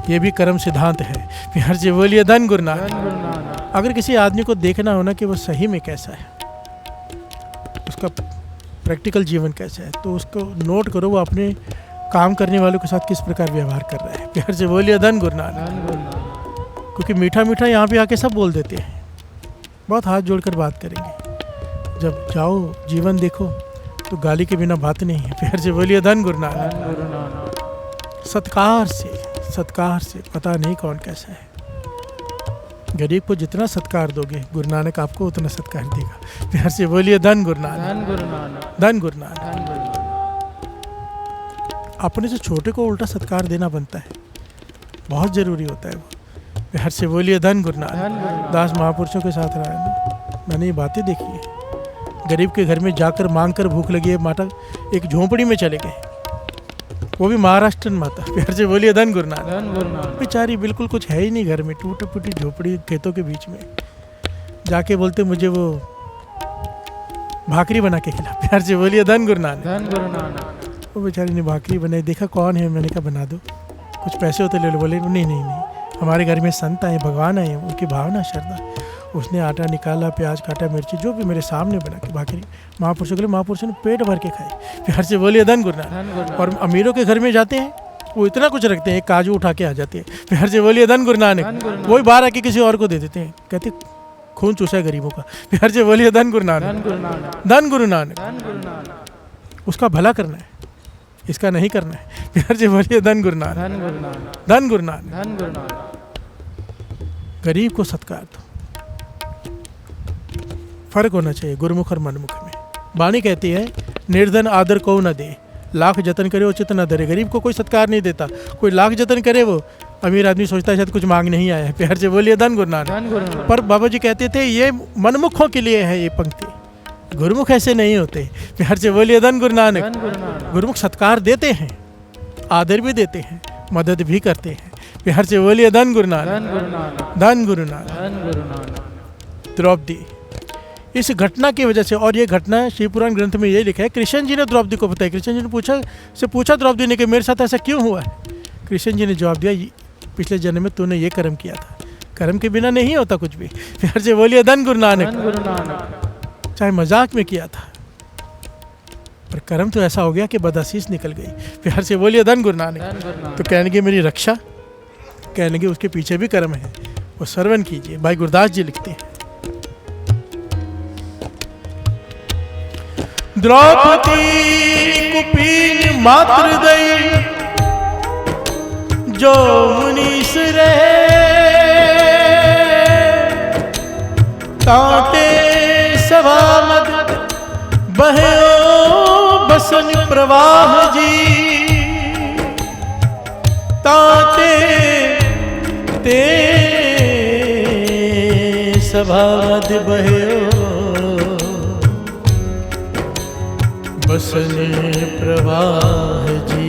ये भी कर्म सिद्धांत है। प्यार से बोलिए धन गुरु नानक। धन गुरु नानक। अगर किसी आदमी को देखना हो ना कि वो सही में कैसा है, उसका प्रैक्टिकल जीवन कैसा है, तो उसको नोट करो वो अपने काम करने वालों के साथ किस प्रकार व्यवहार कर रहा है। प्यार से बोलिए धन गुरु नानक। धन गुरु नानक। क्योंकि मीठा मीठा यहाँ पे आके सब बोल देते हैं, बहुत हाथ जोड़कर बात करेंगे। जब जाओ जीवन देखो तो गाली के बिना बात नहीं है। प्यार से बोलिए धन गुरु नानक। धन गुरु नानक। सत्कार से पता नहीं कौन कैसा है। गरीब को जितना सत्कार दोगे गुरु नानक आपको उतना सत्कार देगा। प्यार से बोलिए धन गुरु नानक। धन गुरु नानक। धन गुरु नानक। धन गुरु नानक। अपने से छोटे को उल्टा सत्कार देना बनता है, बहुत जरूरी होता है वो। प्यार से बोलिए धन गुरु नानक। धन गुरु नानक। दास महापुरुषों के साथ रहा है ना, मैंने ये बातें देखी है। गरीब के घर में जाकर मांग कर भूख लगी है, माता एक झोंपड़ी में चले गए, वो भी महाराष्ट्र माता। प्यार से बोलिए धन गुरु नानक। धन गुरु नानक। बेचारी बिल्कुल कुछ है ही नहीं घर में, टूटी फूटी झोपड़ी खेतों के बीच में। जाके बोलते मुझे वो भाकरी बना के खिला। प्यार से बोलिए धन गुरु नानक। धन गुरु नानक। वो बेचारी ने भाकरी बनाई, देखा कौन है, मैंने कहा बना दो, कुछ पैसे होते ले लो। बोले नहीं नहीं नहीं, हमारे घर में संत आए, भगवान आए, उनकी भावना श्रद्धा। उसने आटा निकाला, प्याज काटा, मिर्ची, जो भी मेरे सामने बना के भाकरी महापुरुषों के लिए, महापुरुषों ने पेट भर के खाए। प्यार से बोलिए धन गुरु नानक। धन गुरु नानक। और अमीरों के घर में जाते हैं वो इतना कुछ रखते हैं, एक काजू उठा के आ जाते हैं। प्यार से बोलिए धन गुरु धन नानक। गुरु नानक। वही बाहर आके किसी और को दे देते हैं, कहते खून चूसा है गरीबों का। प्यार से बोलिए धन गुरु नानक। धन गुरु नानक। धन गुरु नानक। धन गुरु नानक। उसका भला करना है, इसका नहीं करना है। प्यार से बोलिए धन गुरु नानक। धन गुरु नानक। धन गुरु नानक। धन गुरु नानक। गरीब को सत्कार दो। फर्क होना चाहिए गुरुमुख और मनमुख में। वाणी कहती है निर्धन आदर को न दे, लाख जतन करे उचित न धरे। गरीब को कोई सत्कार नहीं देता, कोई लाख जतन करे वो अमीर आदमी सोचता है शायद कुछ मांग नहीं आया है। प्यार से बोलिए धन गुरु नानक। धन गुरु नानक। पर बाबा जी कहते थे ये मनमुखों के लिए है ये पंक्ति, गुरुमुख ऐसे नहीं होते। प्यार से बोलिए धन गुरु नानक। धन गुरु नानक। गुरुमुख सत्कार देते हैं, आदर भी देते हैं, मदद भी करते हैं। प्यार से बोलिए धन गुरु नानक। धन गुरु नानक। धन गुरु नानक। धन गुरु नानक। द्रौपदी, इस घटना की वजह से, और ये घटना शिव पुराण ग्रंथ में ये लिखा है, कृष्ण जी ने द्रौपदी को बताया। कृष्ण जी ने पूछा द्रौपदी ने कि मेरे साथ ऐसा क्यों हुआ है। कृष्ण जी ने जवाब दिया पिछले जन्म में तूने ये कर्म किया था, कर्म के बिना नहीं होता कुछ भी। प्यार से बोलिए धन गुरु नानक। धन गुरु नानक। चाहे मजाक में किया था पर कर्म तो ऐसा हो गया कि बदआशीष निकल गई। प्यार से बोलिए धन गुरु नानक। धन गुरु नानक। तो कहने लगे मेरी रक्षा, कहने लगे उसके पीछे भी कर्म है, वो श्रवण कीजिए। भाई गुरदास जी लिखते हैं द्रौपदी कुपीन मात्र दई जो मुनीस रहे कांटे सभा मद बहयो बसन प्रवाह जी ताते ते सभा मद बहयो बसन प्रवाह जी।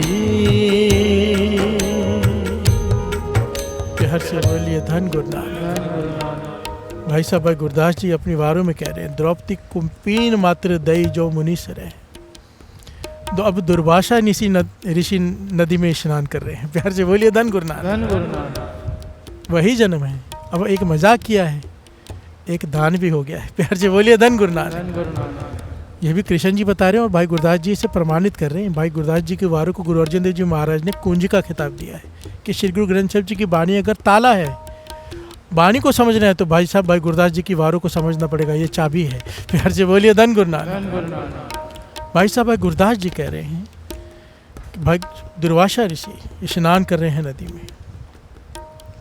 हर से बोलिए धन गुरु नानक। भाई साहब भाई गुरदास जी अपनी वारों में कह रहे हैं द्रौपदी कुंपीन मात्र दई जो मुनीस रहे। तो अब दुर्वासा ऋषि नदी में स्नान कर रहे हैं। प्यार से बोलिए धन गुरु नानक। वही जन्म है। अब एक मजाक किया है, एक दान भी हो गया है। प्यार से बोलिए धन गुरु नानक। ये भी कृष्ण जी बता रहे हैं और भाई गुरदास जी इसे प्रमाणित कर रहे हैं। भाई गुरदास जी के वारों को गुरु अर्जन देव जी महाराज ने कुंजी का खिताब दिया है कि श्री गुरु ग्रंथ साहिब जी की वाणी अगर ताला है, वाणी को समझना है तो भाई साहब भाई गुरदास जी की वारों को समझना पड़ेगा, ये चाबी है। प्यार से बोलिए धन गुरु नानक। भाई साहब भाई गुरदास जी कह रहे हैं कि भाई दुर्वासा ऋषि स्नान कर रहे हैं नदी में,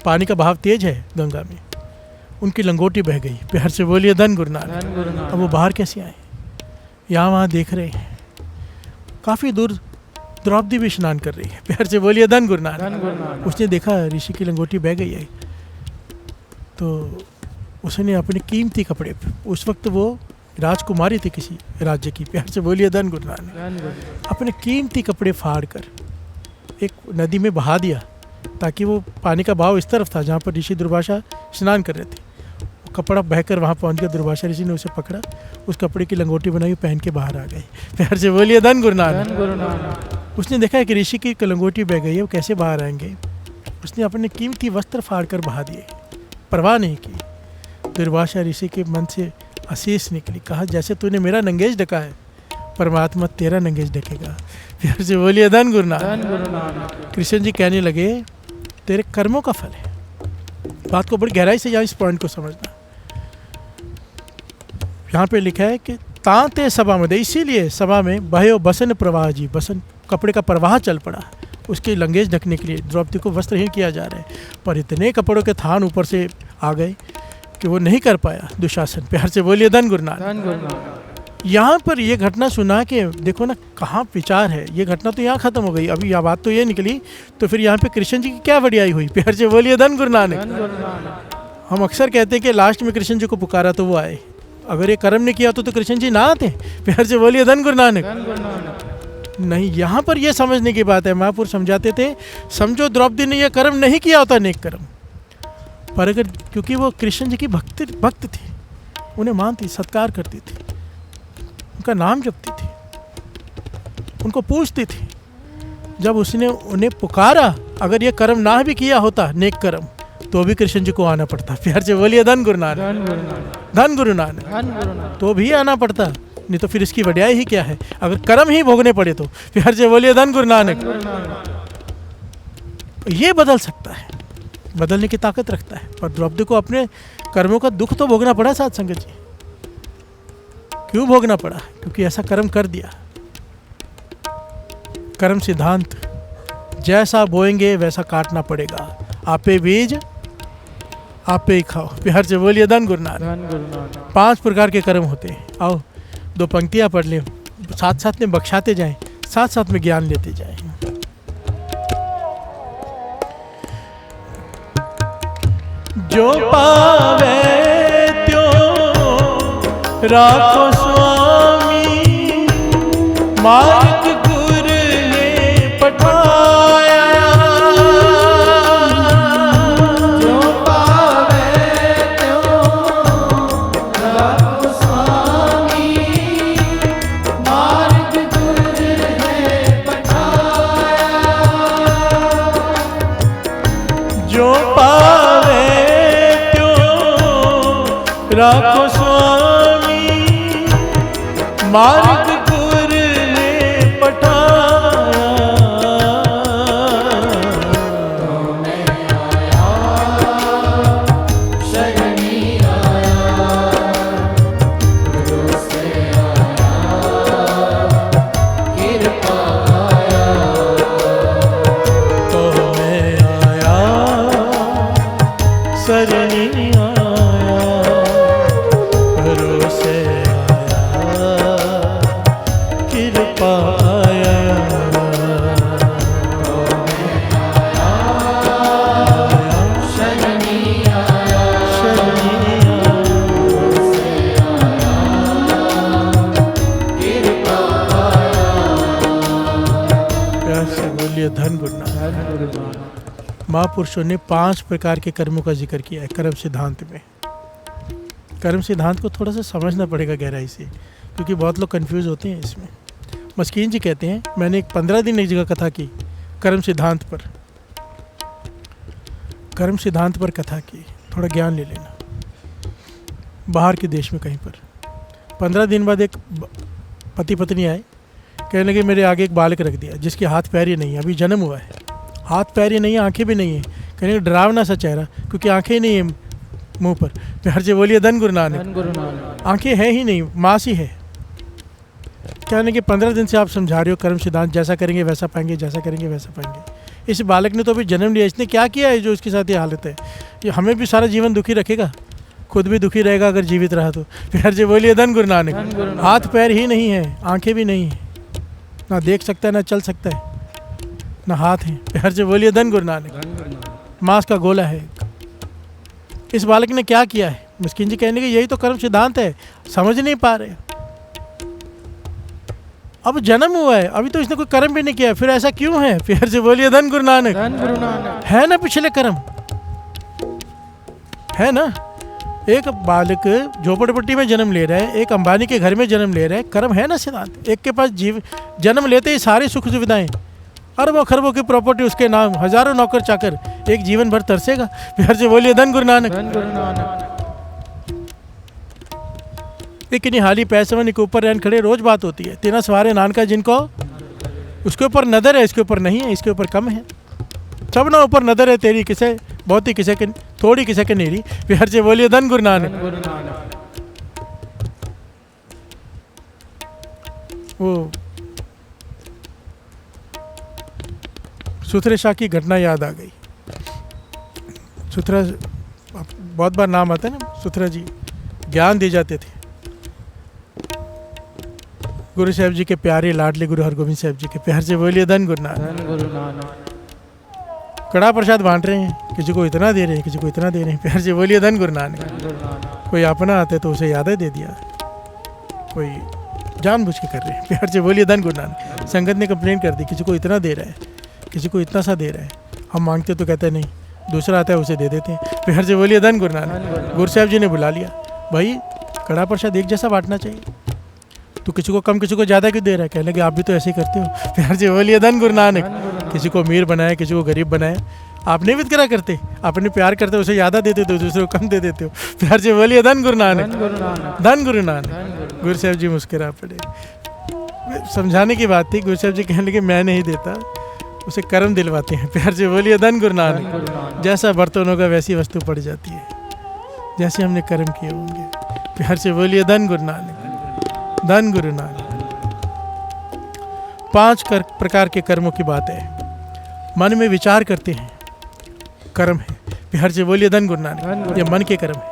पानी का बहाव तेज है गंगा में, उनकी लंगोटी बह गई। प्यार से बोलिए धन गुरु नानक। अब वो बाहर कैसे आए? यहाँ वहाँ देख रहे हैं, काफ़ी दूर द्रौपदी भी स्नान कर रही है। प्यार से बोलिए धन गुरु नानक। उसने देखा ऋषि की लंगोटी बह गई है तो उसने अपने कीमती कपड़े, उस वक्त वो राजकुमारी थी किसी राज्य की, प्यार से बोलिए धन गुरु नानक, अपने कीमती कपड़े फाड़ कर एक नदी में बहा दिया ताकि वो पानी का बहाव इस तरफ था जहाँ पर ऋषि दुर्वासा स्नान कर रहे थे। कपड़ा बहकर वहाँ पहुँच गया। दुर्वासा ऋषि ने उसे पकड़ा, उस कपड़े की लंगोटी बनाई, पहन के बाहर आ गए। प्यार से बोलिए धन गुरु नानक। उसने देखा है कि ऋषि की लंगोटी बह गई है, वो कैसे बाहर आएंगे। उसने अपने कीमती वस्त्र फाड़ कर बहा दिए, परवाह नहीं की। दुर्वासा ऋषि के मन से आशीष निकली, कहा जैसे तूने मेरा नंगेज ढका है परमात्मा तेरा नंगेज ढकेगा। प्यार से बोलिए धन गुरु नानक। कृष्ण जी कहने लगे तेरे कर्मों का फल है। बात को बड़ी गहराई से यहाँ इस पॉइंट को समझना। यहाँ पे लिखा है कि तांते सभा में, इसीलिए सभा में बहयो बसन प्रवाह जी, बसन कपड़े का प्रवाह चल पड़ा उसके लंगेज ढकने के लिए। द्रौपदी को वस्त्रहीन किया जा रहा है पर इतने कपड़ों के थान ऊपर से आ गए कि वो नहीं कर पाया दुशासन। प्यार से बोलिए धन गुरु नानक। यहाँ पर ये घटना सुना कि देखो ना कहाँ विचार है। ये घटना तो यहाँ खत्म हो गई, अभी यह बात तो ये निकली, तो फिर यहाँ पे कृष्ण जी की क्या बढ़ियाई हुई। प्यार से बोलिए धन गुरु नानक। हम अक्सर कहते हैं कि लास्ट में कृष्ण जी को पुकारा तो वो आए, अगर ये कर्म नहीं किया तो कृष्ण जी ना आते। प्यार से बोलिए धन गुरु नानक। नहीं, यहाँ पर यह समझने की बात है। महापुरुष समझाते थे समझो द्रौपदी ने यह कर्म नहीं किया होता नेक कर्म, पर अगर क्योंकि वो कृष्ण जी की भक्त थी, उन्हें मानती, सत्कार करती थी, उनका नाम जपती थी, उनको पूछती थी। जब उसने उन्हें पुकारा, अगर ये कर्म ना भी किया होता नेक कर्म तो भी कृष्ण जी को आना पड़ता। प्यार से बोलिए धन गुरु नानक। धन गुरु नानक। तो भी आना पड़ता, नहीं तो फिर इसकी वड्याई ही क्या है अगर कर्म ही भोगने पड़े तो। प्यार से बोलिए धन गुरु नानक। ये बदल सकता है, बदलने की ताकत रखता है। पर द्रौपदी को अपने कर्मों का दुख तो भोगना पड़ा साथ संगत जी। क्यों भोगना पड़ा? क्योंकि ऐसा कर्म कर दिया। कर्म सिद्धांत, जैसा बोएंगे वैसा काटना पड़ेगा। आपे बीज आपे ही खाओ। प्यार से बोलिए धन गुरु नानक। 5 प्रकार के कर्म होते हैं। आओ 2 पंक्तियां पढ़ लें, साथ साथ में बख्शाते जाएं, साथ साथ में ज्ञान लेते जाएं। जो पावे त्यों राखो स्वामी, मार्ग गुर ने पठाया। जो पावे त्यों राखो स्वामी, मार्ग गुर ने पठाया। जो पावे राखो स्वामी, मार्ग गुर ने पठाया। शरणी आया, गुरु से आया, प्यार से बोलिए धन गुरु नानक। धन गुरु नानक। महापुरुषों ने 5 प्रकार के कर्मों का जिक्र किया है कर्म सिद्धांत में। कर्म सिद्धांत को थोड़ा सा समझना पड़ेगा गहराई से, क्योंकि बहुत लोग कंफ्यूज होते हैं इसमें। मस्कीन जी कहते हैं, मैंने एक 15 दिन एक जगह कथा की कर्म सिद्धांत पर, कर्म सिद्धांत पर कथा की, थोड़ा ज्ञान ले लेना। बाहर के देश में कहीं पर 15 दिन बाद एक पति पत्नी आए, कहने लगे मेरे आगे एक बालक रख दिया जिसके हाथ पैर ही नहीं है, अभी जन्म हुआ है, हाथ पैर ही नहीं है, आंखें भी नहीं है। कहने लगे डरावना सा चेहरा, क्योंकि आंखें ही नहीं है मुंह पर। प्यार से बोलिए धन गुरु नानक। धन गुरु नानक। आंखें हैं ही नहीं, मांस ही है। कहने के 15 दिन से आप समझा रहे हो कर्म सिद्धांत, जैसा करेंगे वैसा पाएंगे, जैसा करेंगे वैसा पाएंगे। इस बालक ने तो अभी जन्म लिया, इसने क्या किया है जो इसके साथ ये हालत है? ये हमें भी सारा जीवन दुखी रखेगा, खुद भी दुखी रहेगा अगर जीवित रहा तो। प्यार से बोलिए धन गुरु नानक। हाथ पैर ही नहीं है, आंखें भी नहीं है, ना देख सकता है ना चल सकता है, ना हाथ है। प्यार से बोलिए धन गुरु नानक। मांस का गोला है। इस बालक ने क्या किया है? मिस्किन जी कहने के यही तो कर्म सिद्धांत है, समझ नहीं पा रहे। अब जन्म हुआ है, अभी तो इसने कोई कर्म भी नहीं किया, फिर ऐसा क्यों है? प्यार से बोलिए धन गुरु नानक। धन गुरु नानक। है ना पिछले कर्म, है ना। एक बालक झोपड़पट्टी में जन्म ले रहा है, एक अंबानी के घर में जन्म ले रहा है, कर्म है ना सिद्धांत। एक के पास जीव जन्म लेते ही सारी सुख सुविधाएं, अरबों खरबों की प्रॉपर्टी उसके नाम, हजारों नौकर चाकर, एक जीवन भर तरसेगा। प्यार से बोलिए धन गुरु नानक। धन गुरु नानक। एक निहाली पैसवन के ऊपर रहन खड़े रोज बात होती है, तेना सवारे नानका जिनको उसके ऊपर नजर है, इसके ऊपर नहीं है, इसके ऊपर कम है। सब ना ऊपर नजर है तेरी, किसे बहुत ही किसे के थोड़ी, किसे के नेरी। प्यार से बोलिए धन गुरु नानक। धन गुरु नानक। वो सुथरे शाह की घटना याद आ गई। सुथरा बहुत बार नाम आता है ना, सुथरा जी ज्ञान दे जाते थे। गुरु साहब जी के प्यारे लाडले गुरु हरगोविंद साहब जी के। प्यार से बोलिए धन गुरु नानक। धन गुरु नानक। कड़ा प्रसाद बांट रहे हैं, किसी को इतना दे रहे हैं, किसी को इतना दे रहे हैं। प्यार से बोलिए धन गुरु नानक। धन गुरु नानक। कोई अपना आता है तो उसे याद दे दिया, कोई जानबूझ के कर रहे हैं। प्यार से बोलिए धन गुरु नानक। संगत ने कंप्लेन कर दी, किसी को इतना दे रहा है, किसी को इतना सा दे रहा है, हम मांगते तो कहते नहीं, दूसरा आता है उसे दे देते हैं। प्यार से बोलिए धन गुरु नानक। गुरु साहब जी ने बुला लिया, भाई कड़ा प्रसाद एक जैसा बांटना चाहिए, तो किसी को कम किसी को ज़्यादा क्यों दे रहा है? कहने लगे आप भी तो ऐसे ही करते हो। प्यार से बोलिए धन गुरु नानक। किसी को अमीर बनाया, किसी को गरीब बनाया, आप नहीं वितकरा करते, अपने प्यार करते उसे ज़्यादा देते हो, दूसरे को कम दे देते हो। प्यार से बोलिए धन गुरु नानक। धन गुरु नानक। धन गुरु नानक। गुरु साहब जी मुस्कुरा पड़े। समझाने की बात थी, गुरु साहब जी कहने लगे मैं नहीं देता, उसे कर्म दिलवाते हैं। प्यार से बोलिए धन गुरु नानक। जैसा बर्तन होगा वैसी वस्तु पड़ जाती है, जैसे हमने कर्म किए होंगे। प्यार से बोलिए धन गुरु नानक। धन गुरु नानक। 5 प्रकार के कर्मों की बात है। मन में विचार करते हैं, कर्म है। प्यार से बोलिए धन गुरु नानक। ये मन के कर्म है।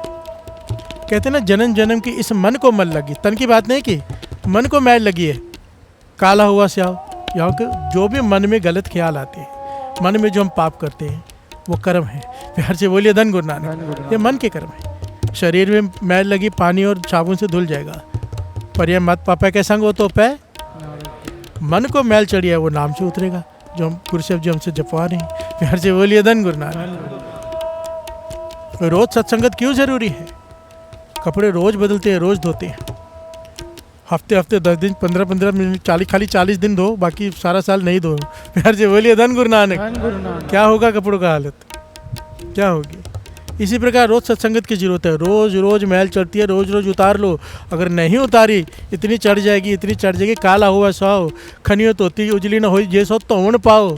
कहते हैं ना, जन्म जन्म की इस मन को मल लगी, तन की बात नहीं की, मन को मैल लगी है। काला हुआ स्याह, यहाँ के जो भी मन में गलत ख्याल आते हैं, मन में जो हम पाप करते हैं, वो कर्म है। प्यार से बोलिए धन गुरु नानक। ये मन के कर्म है। शरीर में मैल लगी, पानी और साबुन से धुल जाएगा, पर यह मत पापा के संग हो तो पै। मन को मैल चढ़ी है, वो नाम से उतरेगा, जो हम गुरु साहब जी हमसे जपवा रहे हैं। प्यार से बोलिए धन गुरु नानक। रोज सत्संगत क्यों जरूरी है? कपड़े रोज बदलते हैं, रोज धोते हैं, हफ्ते हफ्ते 10 दिन 15-15 मिनट 40 दिन धो, बाकी सारा साल नहीं धो। प्यार से बोलिए धन गुरु नानक। क्या होगा कपड़ों का हालत, क्या होगी? इसी प्रकार रोज सत्संगत की जरूरत है। रोज रोज मैल चढ़ती है, रोज रोज उतार लो। अगर नहीं उतारी, इतनी चढ़ जाएगी, इतनी चढ़ जाएगी, काला हुआ सो खनियो तोती उजली ना हो, जे सो तोड़ पाओ,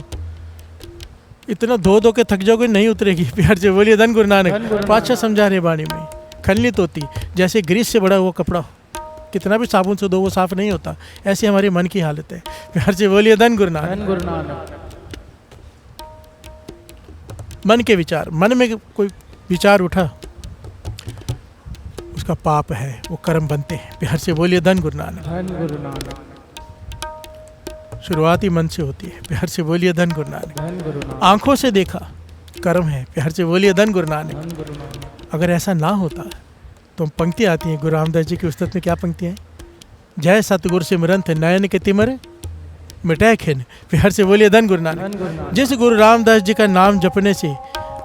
इतना धो धो के थक जाओगे, नहीं उतरेगी। प्यार से बोलिए धन गुरु नानक। पातशाह समझा रहे वाणी में, खनली तोती जैसे ग्रीस से बड़ा हुआ कपड़ा हो, कितना भी साबुन से धो वो साफ नहीं होता, ऐसी हमारे मन की हालत है। प्यार से बोलिए धन गुरु नानक। मन के विचार, मन में कोई विचार उठा, उसका पाप है, वो कर्म बनते हैं। प्यार से बोलिए धन गुरु नानक। शुरुआत ही मन से होती है। प्यार से बोलिए धन गुरु नानक। आंखों से देखा कर्म है। प्यार से बोलिए धन गुरु नानक। अगर ऐसा ना होता तो पंक्ति आती हैं गुरु रामदास जी की उस्तत में। क्या पंक्तियाँ हैं? जय सतगुरु सिमरंत नयन के तिमर, मिटाए खिन। प्यार से बोलिए धन गुरु नानक। धन गुरु नानक। जिस गुरु रामदास जी का नाम जपने से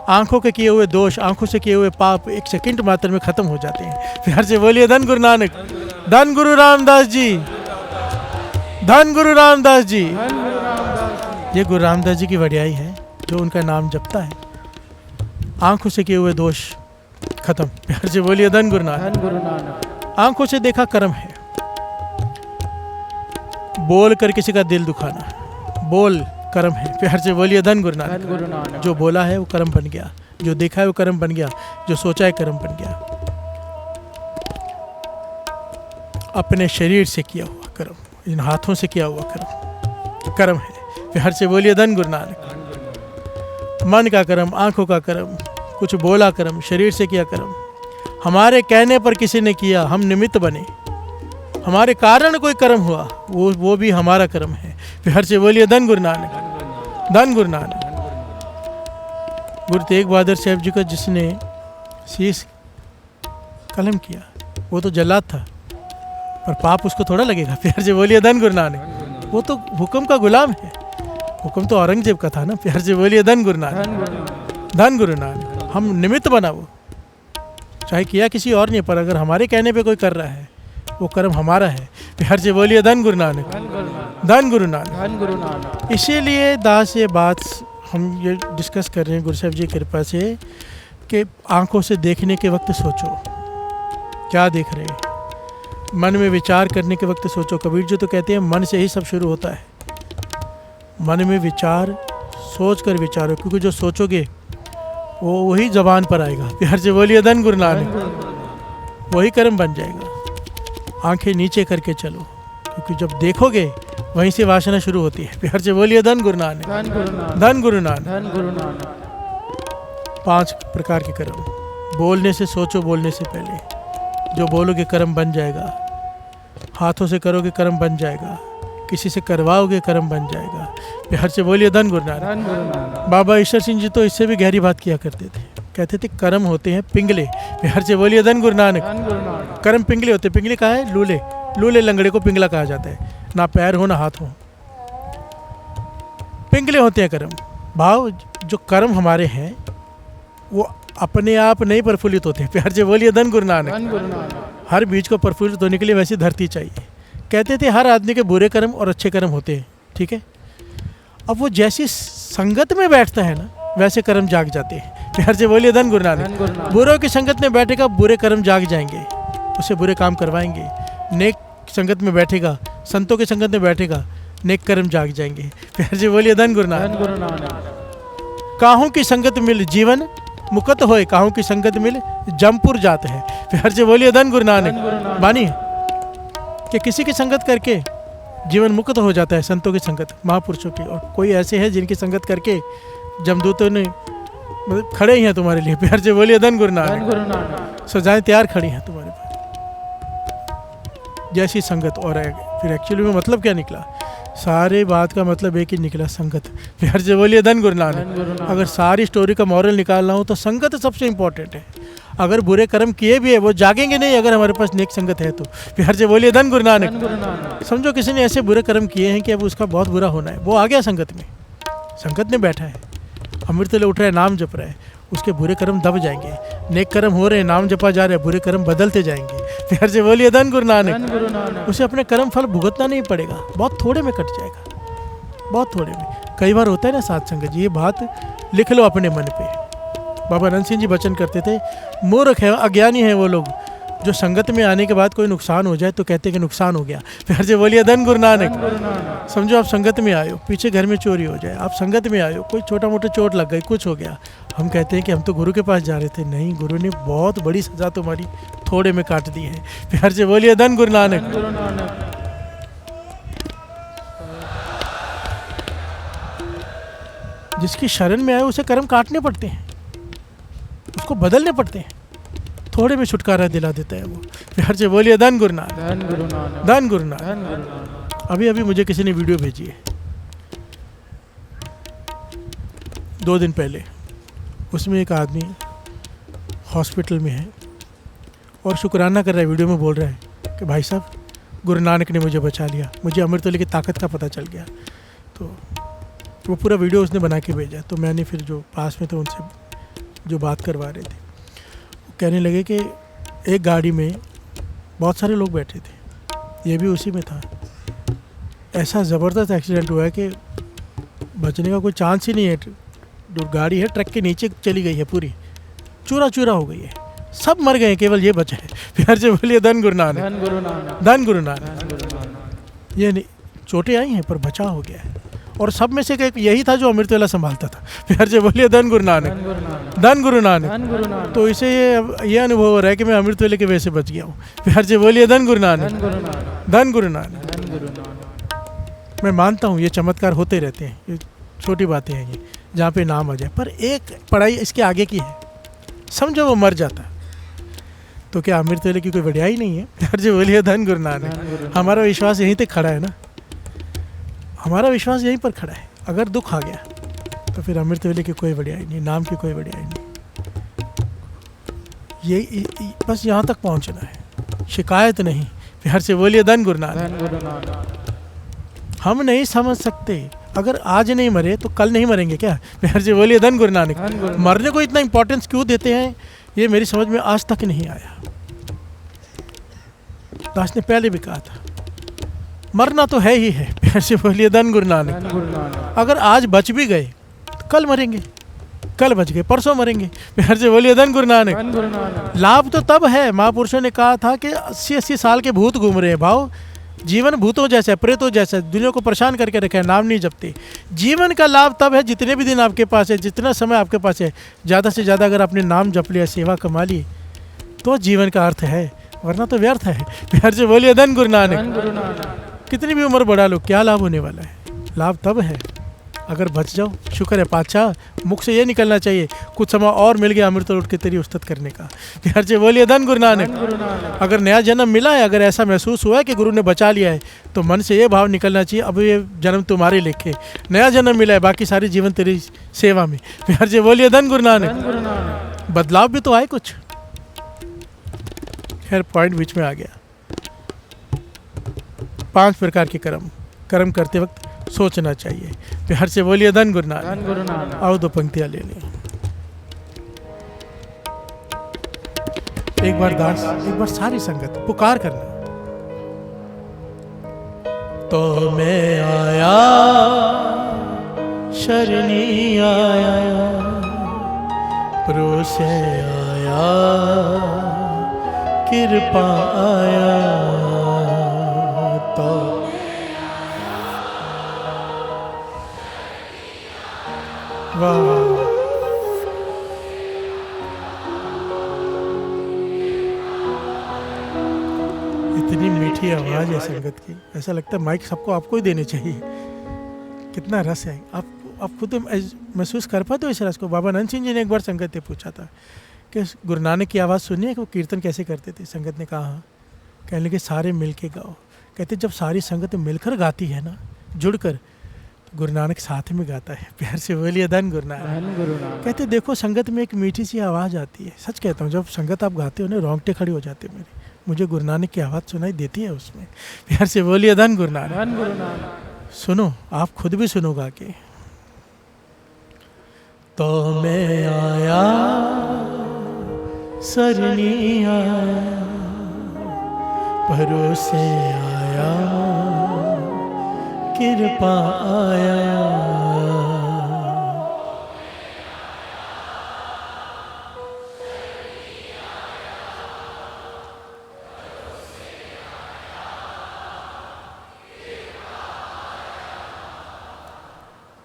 आंखों के किए हुए दोष, आंखों से किए हुए पाप एक सेकंड मात्र में खत्म हो जाते हैं। प्यार से बोलिए धन गुरु नानक। धन गुरु रामदास जी, धन गुरु रामदास जी। धन गुरु रामदास जी। ये गुरु रामदास जी की वड्याई है, जो उनका नाम जपता है आंखों से किए हुए दोष खत्म। प्यार से बोलिए धन गुरु नानक। धन गुरु नानक। आंखों से देखा कर्म है, बोल कर किसी का दिल दुखाना, बोल कर्म है। प्यार से बोलिए धन गुरु नानक। धन गुरु नानक। जो बोला है वो कर्म बन गया, जो देखा है वो कर्म बन गया, जो सोचा है कर्म बन गया। अपने शरीर से किया हुआ कर्म, इन हाथों से किया हुआ कर्म कर्म है। प्यार से बोलिए धन गुरु नानक। मन का कर्म, आंखों का कर्म, कुछ बोला कर्म, शरीर से किया कर्म, हमारे कहने पर किसी ने किया, हम निमित्त बने, हमारे कारण कोई कर्म हुआ, वो भी हमारा कर्म है। प्यार से बोलिए धन गुरु नानक। धन गुरु नानक। गुरु तेग बहादुर साहब जी का जिसने शीश कलम किया वो तो जल्लाद था, पर पाप उसको थोड़ा लगेगा। प्यार से बोलिए धन गुरु नानक। वो तो हुक्म का गुलाम है, हुक्म तो औरंगजेब का था ना। प्यार से बोलिए धन गुरु नानक। धन गुरु नानक। धन गुरु नानक। हम निमित्त बना, वो चाहे किया किसी और ने, पर अगर हमारे कहने पे कोई कर रहा है वो कर्म हमारा है। प्यार से बोलिए धन गुरु नानक। धन गुरु नानक। धन गुरु नानक। धन गुरु नानक। इसीलिए दास ये बात हम ये डिस्कस कर रहे हैं गुरु साहब जी की कृपा से, कि आंखों से देखने के वक्त सोचो क्या देख रहे हैं, मन में विचार करने के वक्त सोचो। कबीर जी तो कहते हैं मन से ही सब शुरू होता है। मन में विचार सोच कर विचारो, क्योंकि जो सोचोगे वो वही जबान पर आएगा। प्यार से बोलिए धन गुरु नानक। वही कर्म बन जाएगा। आंखें नीचे करके चलो, क्योंकि जब देखोगे वहीं से वासना शुरू होती है। प्यार से बोलिए धन गुरु नानक। धन गुरु नानक। धन गुरु नानक। धन गुरु नानक। 5 प्रकार के कर्म। बोलने से सोचो, बोलने से पहले जो बोलोगे कर्म बन जाएगा। हाथों से करोगे कर्म बन जाएगा, किसी से करवाओगे कर्म बन जाएगा। प्यार से बोलिए धन गुरु नानक। धन गुरु नानक। बाबा ईश्वर सिंह जी तो इससे भी गहरी बात किया करते थे, कहते थे कर्म होते हैं पिंगले। प्यार से बोलिए धन गुरु नानक। धन गुरु नानक। कर्म पिंगले होते हैं। पिंगले कहा है? लूले। लूले लंगड़े को पिंगला कहा जाता है, ना पैर हो ना हाथ हो, पिंगले होते हैं कर्म। भाव जो कर्म हमारे हैं वो अपने आप नहीं प्रफुल्लित होते। प्यार से बोलिए धन गुरु नानक। धन गुरु नानक। हर बीज को प्रफुल्लित होने के लिए वैसी धरती चाहिए। कहते थे हर आदमी के बुरे कर्म और अच्छे कर्म होते हैं, ठीक है। अब वो जैसी संगत में बैठता है ना, वैसे कर्म जाग जाते हैं। प्यार से बोलिए धन गुरु नानक। धन गुरु नानक। बुरों की संगत में बैठेगा, बुरे कर्म जाग जाएंगे, उसे बुरे काम करवाएंगे। नेक संगत में बैठेगा, संतों की संगत में बैठेगा, नेक कर्म जाग जाएंगे। प्यार से बोलिए धन गुरु धन नानक। गुरु नानक। काहू की संगत मिल जीवन मुकत होए, काहू की संगत मिल जमपुर जात है। प्यार से बोलिए धन गुरु धन गुरु नानक। नानक। बानी कि किसी की संगत करके जीवन मुक्त हो जाता है, संतों की संगत, महापुरुषों की। और कोई ऐसे हैं जिनकी संगत करके जमदूतों ने मतलब खड़े ही हैं तुम्हारे लिए। प्यार से बोलिए धन गुरु धन नानक। गुरु नानक। सजाएं तैयार खड़ी हैं तुम्हारे पास, जैसी संगत। और फिर एक्चुअली में मतलब क्या निकला? सारे बात का मतलब एक ही निकला, संगत। प्यार से बोलिए धन गुरु धन नानक। गुरु नानक। अगर सारी स्टोरी का मॉरल निकालना हो तो संगत सबसे इंपॉर्टेंट है। अगर बुरे कर्म किए भी है वो जागेंगे नहीं अगर हमारे पास नेक संगत है तो। प्यार से बोलिए धन गुरु धन नानक। गुरु नानक। समझो किसी ने ऐसे बुरे कर्म किए हैं कि अब उसका बहुत बुरा होना है, वो आ गया संगत में, संगत में बैठा है, अमृत ले उठ रहा है, नाम जप रहा है, उसके बुरे कर्म दब जाएंगे। नेक कर्म हो रहे हैं, नाम जपा जा रहा है, बुरे कर्म बदलते जाएंगे। प्यार से बोलिए धन गुरु नानक। धन गुरु नानक। उसे अपने कर्म फल भुगतना नहीं पड़ेगा, बहुत थोड़े में कट जाएगा, बहुत थोड़े में। कई बार होता है ना साथ संगत जी, ये बात लिख लो अपने मन पे। बाबा अनंत सिंह जी वचन करते थे, मूर्ख है, अज्ञानी है वो लोग जो संगत में आने के बाद कोई नुकसान हो जाए तो कहते हैं कि नुकसान हो गया। प्यार से बोलिए धन गुरु नानक। धन गुरु नानक। समझो आप संगत में आए हो, पीछे घर में चोरी हो जाए, आप संगत में आए हो, कोई छोटा मोटा चोट लग गई, कुछ हो गया, हम कहते हैं कि हम तो गुरु के पास जा रहे थे। नहीं, गुरु ने बहुत बड़ी सजा तुम्हारी थोड़े में काट दी है। प्यार से बोलिए धन गुरु धन नानक। गुरु नानक। जिसकी शरण में आए उसे कर्म काटने पड़ते हैं, उसको बदलने पड़ते हैं, थोड़े में छुटकारा दिला देता है वो। प्यार से बोलिए धन गुरु नानक। धन गुरु नानक। धन गुरु नानक। धन गुरु नानक। अभी अभी मुझे किसी ने वीडियो भेजी है 2 दिन पहले। उसमें एक आदमी हॉस्पिटल में है और शुक्राना कर रहा है, वीडियो में बोल रहा है कि भाई साहब गुरु नानक ने मुझे बचा लिया, मुझे अमृतवेले की ताकत का पता चल गया। तो वो पूरा वीडियो उसने बना के भेजा। तो मैंने फिर जो पास में थे उनसे जो बात करवा रहे थे, वो कहने लगे कि एक गाड़ी में बहुत सारे लोग बैठे थे, ये भी उसी में था। ऐसा ज़बरदस्त एक्सीडेंट हुआ है कि बचने का कोई चांस ही नहीं है। जो गाड़ी है ट्रक के नीचे चली गई है, पूरी चूरा चूरा हो गई है, सब मर गए, केवल ये बचा है। प्यार से बोलिए धन गुरु नानक, धन गुरु नानक, धन गुरु नानक। धन गुरु नानक। ये नहीं, चोटें आई हैं पर बचाव हो गया है। और सब में से एक यही था जो अमृतवेला संभालता था। प्यार से बोलिए धन गुरु नानक, धन गुरु नानक, धन गुरु नानक। धन गुरु नानक। तो इसे ये अनुभव हो रहा है कि मैं अमृतवेले के वजह से बच गया हूँ। प्यार से बोलिए धन गुरु नानक, धन गुरु नानक, धन गुरु नानक। धन गुरु नानक। मैं मानता हूँ ये चमत्कार होते रहते हैं, ये छोटी बातें हैं ये, जहाँ पे नाम आ जाए। पर एक पढ़ाई इसके आगे की है, समझो वो मर जाता तो क्या अमृतवेले की कोई बढ़ियाई नहीं है। प्यार से बोलिए धन गुरु नानक। धन गुरु नानक। हमारा विश्वास यहीं तक खड़ा है ना, हमारा विश्वास यहीं पर खड़ा है। अगर दुख आ गया तो फिर अमृतवेले की कोई बढ़ियाई नहीं, नाम की कोई बढ़ियाई नहीं। ये बस यहाँ तक पहुँचना है, शिकायत नहीं। प्यार से बोलिए धन गुरु नानक। धन गुरु नानक। हम नहीं समझ सकते, अगर आज नहीं मरे तो कल नहीं मरेंगे क्या। प्यार से बोलिए धन गुरु नानक। धन गुरु मरने को इतना इंपॉर्टेंस क्यों देते हैं, ये मेरी समझ में आज तक नहीं आया। दास ने पहले भी कहा था, मरना तो है ही है। प्यार से बोलिए धन गुरु नानक। धन गुरु नानक। अगर आज बच भी गए तो कल मरेंगे, कल बच गए परसों मरेंगे। प्यार से बोलिए धन गुरु नानक। धन गुरु नानक। लाभ तो तब है, महापुरुषों ने कहा था कि 80-80 साल के भूत घूम रहे हैं। भाव जीवन भूतों जैसा है, प्रेतों जैसा है, दुनिया को परेशान करके रखे हैं, नाम नहीं जपते। जीवन का लाभ तब है जितने भी दिन आपके पास है, जितना समय आपके पास है, ज़्यादा से ज़्यादा अगर आपने नाम जप लिया, सेवा कमा ली, तो जीवन का अर्थ है, वरना तो व्यर्थ है। प्यार से बोलिए धन गुरु नानक। धन गुरु नानक। कितनी भी उम्र बढ़ा लो, क्या लाभ होने वाला है। लाभ तब है अगर बच जाओ। शुक्र है पातशाह, मुख से ये निकलना चाहिए, कुछ समय और मिल गया अमृत लौट के तेरी उस्तत करने का। प्यार से बोलिए धन गुरु नानक। धन गुरु नानक। अगर नया जन्म मिला है, अगर ऐसा महसूस हुआ है कि गुरु ने बचा लिया है, तो मन से ये भाव निकलना चाहिए, अब ये जन्म तुम्हारे लेखे, नया जन्म मिला है, बाकी सारी जीवन तेरी सेवा में। प्यार से बोलिए धन गुरु नानक। धन गुरु नानक। बदलाव भी तो आए कुछ। खैर पॉइंट बीच में आ गया। 5 प्रकार के कर्म करते वक्त सोचना चाहिए। प्यार से बोलिए धन गुरु नानक। धन गुरु नानक। आओ 2 पंक्तियां ले लें। एक बार दास, एक बार सारी संगत पुकार करना। तो मैं आया, शरणी आया, परोसे आया, कृपा आया। तो वाह, इतनी मीठी आवाज़ है संगत की, ऐसा लगता है माइक सबको आपको ही देने चाहिए। कितना रस है, आप खुद महसूस कर पाते हो इस रस को। बाबा नंद सिंह जी ने एक बार संगत ने पूछा था कि गुरु नानक की आवाज़ सुनिए कि वो कीर्तन कैसे करते थे। संगत ने कहा हाँ। कहने लगे सारे मिल के गाओ। कहते जब सारी संगत मिलकर गाती है ना, जुड़कर, तो गुरु नानक साथ में गाता है। प्यार से बोलिए धन गुरु नानक। धन गुरु नानक। कहते कहते देखो संगत में एक मीठी सी आवाज़ आती है। सच कहता हूँ, जब संगत आप गाते हो ना, रोंगटे खड़े हो जाते मेरे। मुझे गुरु नानक की आवाज़ सुनाई देती है उसमें। प्यार से बोलिए धन गुरु नानक। धन गुरु नानक। सुनो, आप खुद भी सुनो गा के। तो मैं आया, सरनी आया, भरोसे आया, कृपा आया।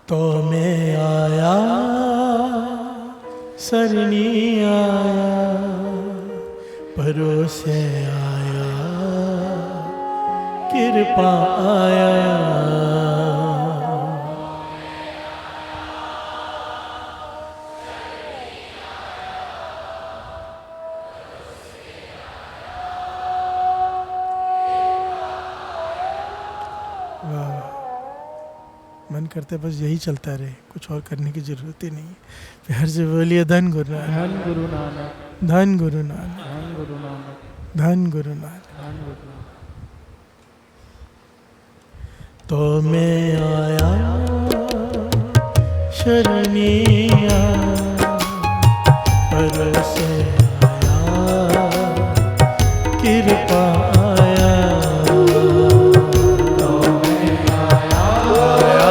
तो मैं आया, सरनी आया, भरोसे आया, कृपा आया। मन करता है बस यही चलता रहे, कुछ और करने की जरूरत ही नहीं है। प्यार से बोलिए धन गुरु नानक। धन गुरु नानक। धन गुरु नानक। धन गुरु नानक। धन गुरु नानक। धन गुरु नानक। तो मैं आया शरणिया परसे आया कृपा आया तो मैं आया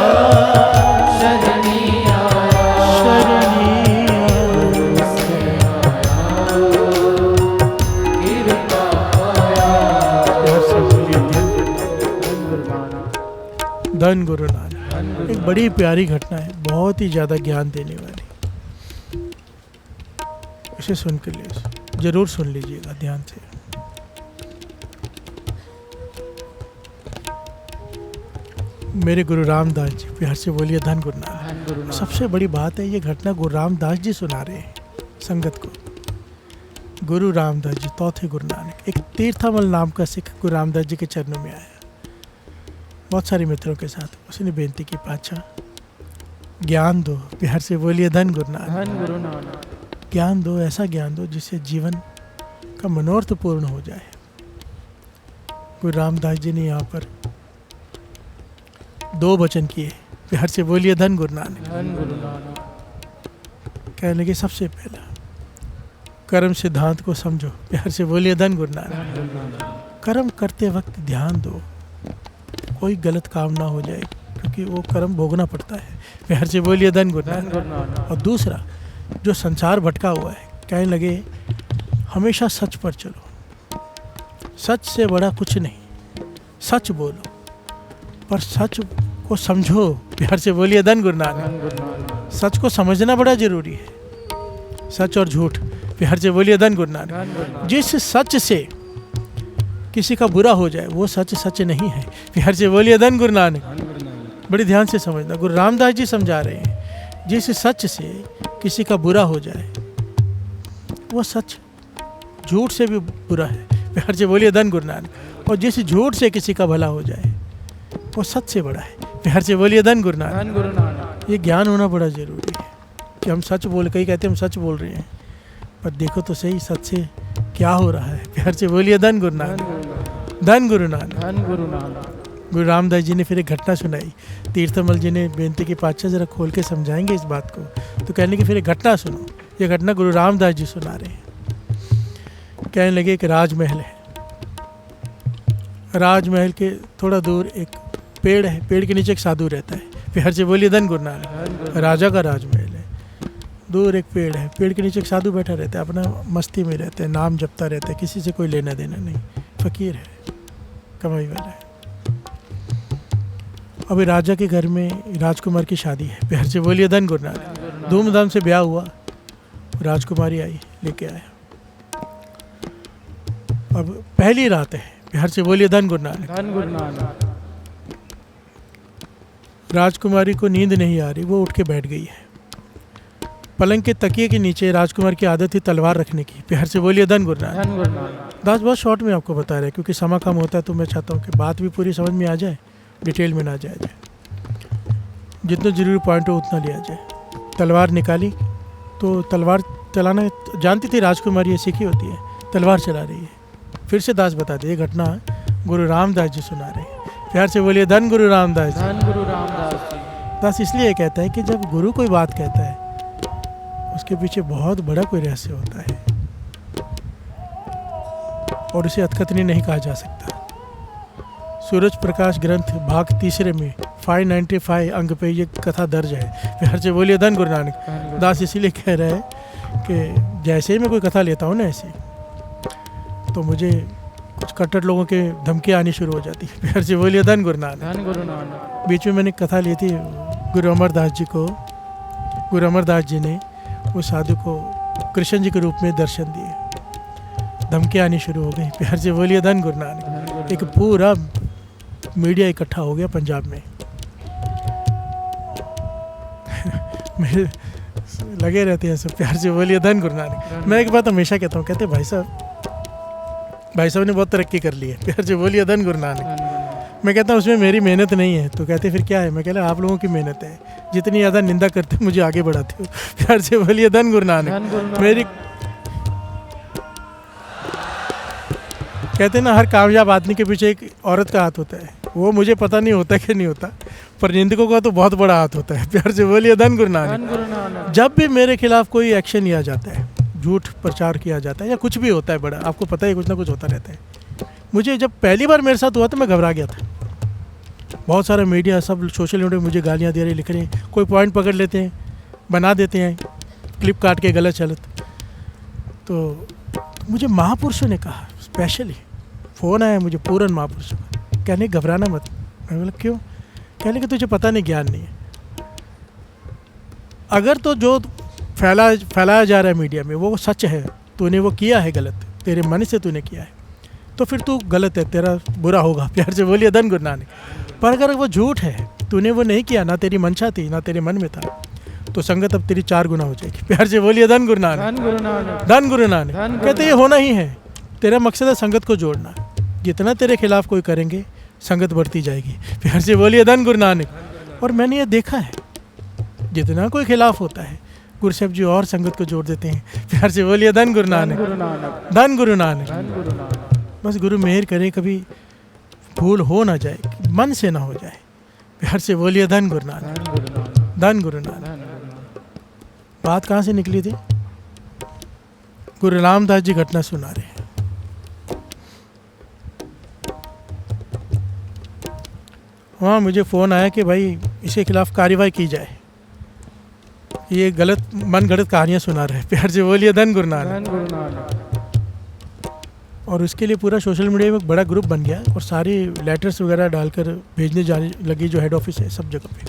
शरणिया शरणिया से आया कृपा आया। प्यार से बोलिए धन गुरु नानक। एक बड़ी प्यारी घटना है, बहुत ही ज़्यादा ज्ञान देने वाली। इसे सुन के लिए जरूर सुन लीजिएगा ध्यान से। मेरे गुरु रामदास जी, प्यार से बोलिए धन गुरु नानक। सबसे बड़ी बात है, ये घटना गुरु रामदास जी सुना रहे हैं संगत को। गुरु रामदास जी चौथे गुरु नानक। एक तीर्थामल नाम का सिख गुरु रामदास जी के चरणों में आया, बहुत सारे मित्रों के साथ। उसने बेनती की, पातशाह ज्ञान दो। प्यार से बोलिए धन गुरु नानक। ज्ञान दो, ऐसा ज्ञान दो जिससे जीवन का मनोरथ पूर्ण हो जाए। गुरु रामदास जी ने यहाँ पर 2 वचन किए। प्यार से बोलिए धन गुरु नानक। कहने लगे, सबसे पहला कर्म सिद्धांत को समझो। प्यार से बोलिए धन गुरु नानक। कर्म करते वक्त ध्यान दो, कोई गलत काम ना हो जाए, क्योंकि वो कर्म भोगना पड़ता है। प्यार से बोलिए धन गुरु नानक। और दूसरा, जो संसार भटका हुआ है, कहने लगे हमेशा सच पर चलो, सच से बड़ा कुछ नहीं, सच बोलो पर सच को समझो। प्यार से बोलिए धन गुरु नानक। सच को समझना बड़ा जरूरी है, सच और झूठ। प्यार से बोलिए धन गुरु नानक। जिस सच से किसी का बुरा हो जाए वो सच सच नहीं है। प्यार से बोलिए धन गुरु नानक। बड़ी ध्यान से समझना, गुरु रामदास जी समझा रहे हैं, जिस सच से किसी का बुरा हो जाए वो सच झूठ से भी बुरा है। प्यार से बोलिए धन गुरु नानक। और जिस झूठ से किसी का भला हो जाए वो सच से बड़ा है। प्यार से बोलिए धन गुरु नानक। ये ज्ञान होना बड़ा जरूरी है कि हम सच बोल, कई कहते हैं हम सच बोल रहे हैं, पर देखो तो सही सच से क्या हो रहा है। प्यार से बोलिए धन गुरु नानक। धन गुरु नानक। गुरु रामदास जी ने फिर एक घटना सुनाई। तीर्थमल जी ने बेनती की, पातशाह जरा खोल के समझाएंगे इस बात को। तो कहने की फिर एक घटना सुनो। ये घटना गुरु रामदास जी सुना रहे हैं। कहने लगे एक राजमहल है, राजमहल के थोड़ा दूर एक पेड़ है, पेड़ के नीचे एक साधु रहता है। प्यार से बोलिए धन गुरु नानक। राजा का राजमहल है, दूर एक पेड़ है, पेड़ के नीचे एक साधु बैठा रहता है, अपना मस्ती में रहता है, नाम जपता रहता है, किसी से कोई लेना देना नहीं, फकीर है, कमाई वाला है। अभी राजा के घर में राजकुमार की शादी है। प्यार से बोलिए धन गुरु नानक। धूमधाम से ब्याह हुआ, राजकुमारी आई, लेके आया। अब पहली रात है। प्यार से बोलिए धन गुरु नानक। राजकुमारी को नींद नहीं आ रही, वो उठ के बैठ गई है। पलंग के तकिए के नीचे राजकुमार की आदत थी तलवार रखने की। प्यार से बोलिए धन गुरु नानक। दास बहुत शॉर्ट में आपको बता रहे हैं, क्योंकि समय कम होता है, तो मैं चाहता हूँ कि बात भी पूरी समझ में आ जाए, डिटेल में ना जाया जाए, जितना जरूरी पॉइंट हो उतना लिया जाए। तलवार निकाली तो तलवार चलाना जानती थी राजकुमारी, ये सीखी होती है, तलवार चला रही है। फिर से दास बता दिए, घटना गुरु रामदास जी सुना रहे हैं। प्यार से बोलिए धन गुरु रामदास जी। दास इसलिए कहता है कि जब गुरु कोई बात कहता है उसके पीछे बहुत बड़ा कोई रहस्य होता है, और उसे अतकथनी नहीं कहा जा सकता। सूरज प्रकाश ग्रंथ भाग 3 में 595 अंक पे ये कथा दर्ज है। प्यार से बोलिए धन गुरु नानक। दास इसीलिए कह रहा है कि जैसे ही मैं कोई कथा लेता हूँ ना ऐसी, तो मुझे कुछ कट्टर लोगों के धमकी आनी शुरू हो जाती है। प्यार से बोलिए धन गुरु नानक। बीच में मैंने कथा ली थी गुरु अमरदास जी को। गुरु अमरदास जी ने उस साधु को कृष्ण जी के रूप में दर्शन दिए, धमकी आनी शुरू हो गई। प्यार से बोलिए धन गुरु नानक। एक पूरा मीडिया इकट्ठा हो गया पंजाब में। मेरे लगे रहते हैं सब। प्यार से बोलिए धन गुरु नानक। मैं एक बात हमेशा कहता हूँ, कहते भाई साहब ने बहुत तरक्की कर ली है। प्यार से बोलिए धन गुरु नानक। मैं कहता हूँ उसमें मेरी मेहनत नहीं है, तो कहते फिर क्या है? मैं कहता आप लोगों की मेहनत है, जितनी ज़्यादा निंदा करते हो मुझे आगे बढ़ाते हो। प्यार से बोलिए धन गुरु नानक। मेरी कहते हैं ना, हर कामयाब आदमी के पीछे एक औरत का हाथ होता है। वो मुझे पता नहीं होता कि नहीं होता, पर निंदकों का तो बहुत बड़ा हाथ होता है। प्यार से बोलिए धन गुरु नानक। धन गुरु नानक। जब भी मेरे खिलाफ कोई एक्शन लिया जाता है, झूठ प्रचार किया जाता है या कुछ भी होता है बड़ा, आपको पता है कुछ ना कुछ होता रहता है। मुझे जब पहली बार मेरे साथ हुआ तो मैं घबरा गया था। बहुत सारा मीडिया, सब सोशल मीडिया मुझे गालियाँ दे रहे, लिख रहे हैं, कोई पॉइंट पकड़ लेते हैं, बना देते हैं क्लिप काट के गलत चलत। तो मुझे महापुरुषों ने कहा, स्पेशली फ़ोन आया मुझे पूरन महापुरुषों का, कहने घबराना मत। मैं बोला क्यों? कहने कि तुझे पता नहीं, ज्ञान नहीं है। अगर तो जो फैलाया जा रहा है मीडिया में वो सच है, तूने वो किया है गलत, तेरे मन से तूने किया है, तो फिर तू गलत है, तेरा बुरा होगा। प्यार से बोलिए धन गुरु नानक। पर अगर वो झूठ है, तूने वो नहीं किया, ना तेरी मंशा थी, ना तेरे मन में था, तो संगत अब तेरी 4 गुना हो जाएगी। प्यार से बोलिए धन गुरु नानक। धन गुरु नानक। धन गुरु नानक। कहते ये होना ही है, तेरा मकसद है संगत को जोड़ना। जितना तेरे खिलाफ कोई करेंगे, संगत बढ़ती जाएगी। प्यार से बोलिए धन गुरु नानक। और मैंने ये देखा है, जितना कोई खिलाफ होता है, गुरु साहब जी और संगत को जोड़ देते हैं। प्यार से बोलिए धन गुरु नानक। धन गुरु नानक। धन गुरु नानक। बस गुरु मेहर करे कभी भूल हो ना जाए, मन से ना हो जाए। प्यार से बोलिए धन गुरु नानक। धन गुरु नानक। धन गुरु नानक। धन गुरु नानक। बात कहाँ से निकली थी? गुरु रामदास जी घटना सुना रहे हैं। वहाँ मुझे फ़ोन आया कि भाई इसके खिलाफ कार्रवाई की जाए, ये गलत मन गलत कहानियाँ सुना रहे हैं। प्यार से बोलिए धन गुरु नानक। धन गुरु नानक। और उसके लिए पूरा सोशल मीडिया में एक बड़ा ग्रुप बन गया और सारी लेटर्स वगैरह डालकर भेजने जाने लगी, जो हेड ऑफिस है सब जगह पे।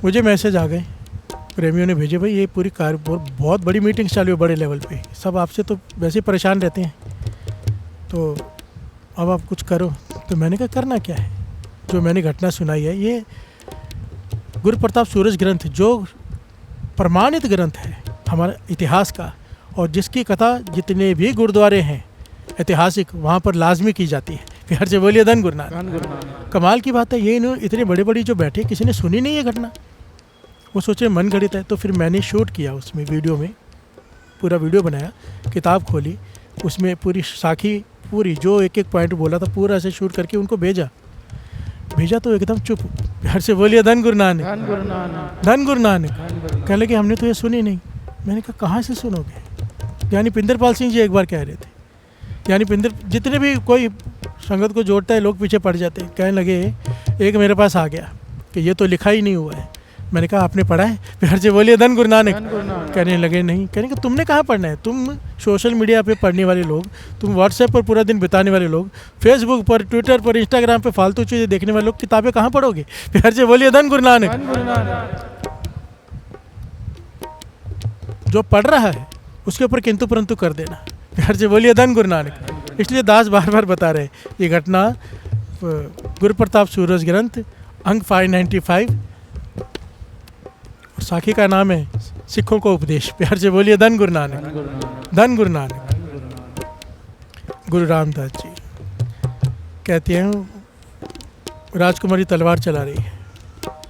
मुझे मैसेज आ गए, प्रेमियों ने भेजे, भाई ये पूरी बहुत बड़ी मीटिंग चालू है बड़े लेवल पे, सब आपसे तो वैसे ही परेशान रहते हैं, तो अब आप कुछ करो। तो मैंने कहा करना क्या है? जो मैंने घटना सुनाई है, ये गुरु प्रताप सूरज ग्रंथ जो प्रमाणित ग्रंथ है हमारे इतिहास का, और जिसकी कथा जितने भी गुरुद्वारे हैं ऐतिहासिक, वहाँ पर लाजमी की जाती है। प्यार से बोलिए धन गुरु नानक। धन गुरु नानक। कमाल की बात है, ये इतने बड़े बड़ी जो बैठे, किसी ने सुनी नहीं ये घटना। वो सोचे मन गढ़ित है, तो फिर मैंने शूट किया उसमें, वीडियो में पूरा वीडियो बनाया, किताब खोली, उसमें पूरी साखी, पूरी जो एक एक पॉइंट बोला था पूरा ऐसे शूट करके उनको भेजा तो एकदम चुप। प्यार से बोलिए धन गुरु नानक। धन गुरु नानक। धन गुरु नानक। धन गुरु नानक। कह लगे हमने तो ये सुनी नहीं। मैंने कहा कहाँ से सुनोगे? यानी पिंदरपाल सिंह जी एक बार कह रहे थे, यानी जितने भी कोई संगत को जोड़ता है लोग पीछे पड़ जाते हैं। कहने लगे, एक मेरे पास आ गया कि ये तो लिखा ही नहीं हुआ है। मैंने कहा आपने पढ़ा है? प्यार से बोलिए धन गुरु नानक। धन गुरु नानक। कहने लगे नहीं। कहने कि तुमने कहाँ पढ़ना है? तुम सोशल मीडिया पे पढ़ने वाले लोग, तुम व्हाट्सएप पर पूरा दिन बिताने वाले लोग, फेसबुक पर, ट्विटर पर, इंस्टाग्राम पे फालतू चीज़ें देखने वाले लोग, किताबें कहाँ पढ़ोगे? प्यार से बोलिए धन गुरु नानक। धन गुरु नानक। जो पढ़ रहा है उसके ऊपर किंतु परंतु कर देना। प्यार से बोलिए धन गुरु नानक। इसलिए दास बार बार बता रहे, ये घटना गुरु प्रताप सूरज ग्रंथ अंक 595, साखी का नाम है सिखों को उपदेश। प्यार से बोलिए धन गुरु नानक। धन गुरु नानक। धन गुरु नानक। धन गुरु नानक। गुरु रामदास जी कहते हैं, राजकुमारी तलवार चला रही है,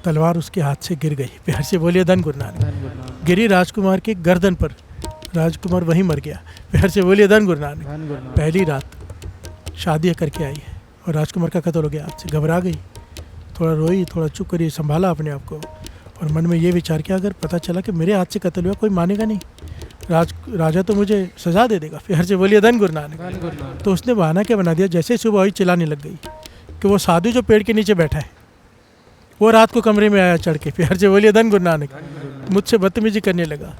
तलवार उसके हाथ से गिर गई। प्यार से बोलिए धन गुरु नानक। धन गुरु नानक। गिरी राजकुमार के गर्दन पर, राजकुमार वहीं मर गया। प्यार से बोलिए धन गुरु नानक। धन गुरु नानक। पहली रात शादी करके आई है और राजकुमार का कत्ल हो गया। आपसे घबरा गई, थोड़ा रोई, थोड़ा चुप करी, संभाला अपने आप को, और मन में ये विचार किया अगर पता चला कि मेरे हाथ से कत्ल हुआ, कोई मानेगा नहीं, राजा तो मुझे सजा दे देगा। प्यार से बोलिए धन गुरु नानक। धन गुरु नानक। तो उसने बहाना क्या बना दिया, जैसे ही सुबह हुई चिल्लाने लग गई कि वो साधु जो पेड़ के नीचे बैठा है वो रात को कमरे में आया चढ़ के। प्यार से बोलिए धन गुरु नानक। मुझसे बदतमीजी करने लगा,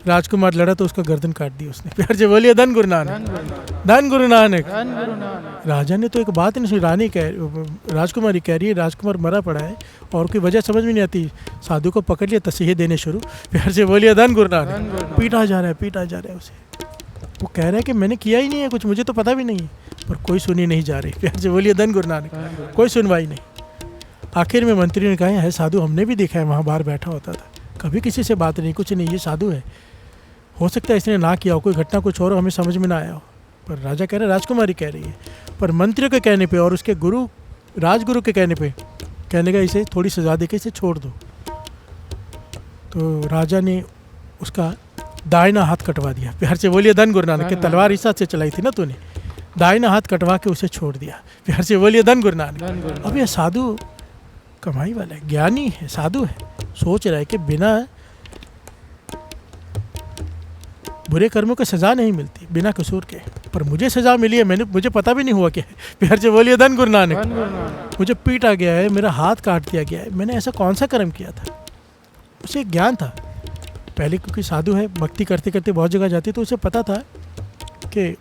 राजकुमार लड़ा तो उसका गर्दन काट दी उसने। प्यार से बोलिए धन गुरु नानक। धन गुरु नानक। धन गुरु नानक। धन गुरु नानक। राजा ने तो एक बात नहीं सुनी, राजकुमारी कह रही है राजकुमार मरा पड़ा है और कोई वजह समझ में नहीं आती, साधु को पकड़ लिया, तसीहे देने शुरू। प्यार से बोलिए धन गुरु नानक। धन गुरु नानक। पीटा जा रहा है उसे। वो कह रहा है कि मैंने किया ही नहीं है कुछ, मुझे तो पता भी नहीं है, पर कोई सुनी नहीं जा रही। प्यार से बोलिए धन गुरु नानक। धन गुरु। कोई सुनवाई नहीं। आखिर में मंत्री ने कहा है साधु, हमने भी देखा है, वहाँ बाहर बैठा होता था, कभी किसी से बात नहीं, कुछ नहीं, ये साधु है, हो सकता है इसने ना किया हो, कोई घटना कुछ और हमें समझ में ना आया हो। पर राजा कह रहा है, राजकुमारी कह रही है, पर मंत्री के कहने पे और उसके गुरु, राजगुरु के कहने पे, कहने का इसे थोड़ी सजा दे के इसे छोड़ दो। तो राजा ने उसका दाहिना हाथ कटवा दिया। प्यार से बोलिए धन गुरु नानक। के तलवार इस हाथ से चलाई थी ना तूने, दाहिना हाथ कटवा के उसे छोड़ दिया। प्यार से बोलिए धन गुरु नानक। धन गुरु अब यह साधु कमाई वाला है, ज्ञानी है, साधु है, सोच रहा है कि बिना बुरे कर्मों को सजा नहीं मिलती बिना कसूर के, पर मुझे सजा मिली है, मुझे पता भी नहीं हुआ क्या है। प्यार से बोलिए धन गुरु नानक। धन गुरु नानक। मुझे पीटा गया है, मेरा हाथ काट दिया गया है, मैंने ऐसा कौन सा कर्म किया था? उसे एक ज्ञान था पहले, क्योंकि साधु है, भक्ति करते करते बहुत जगह जाती, तो उसे पता था कि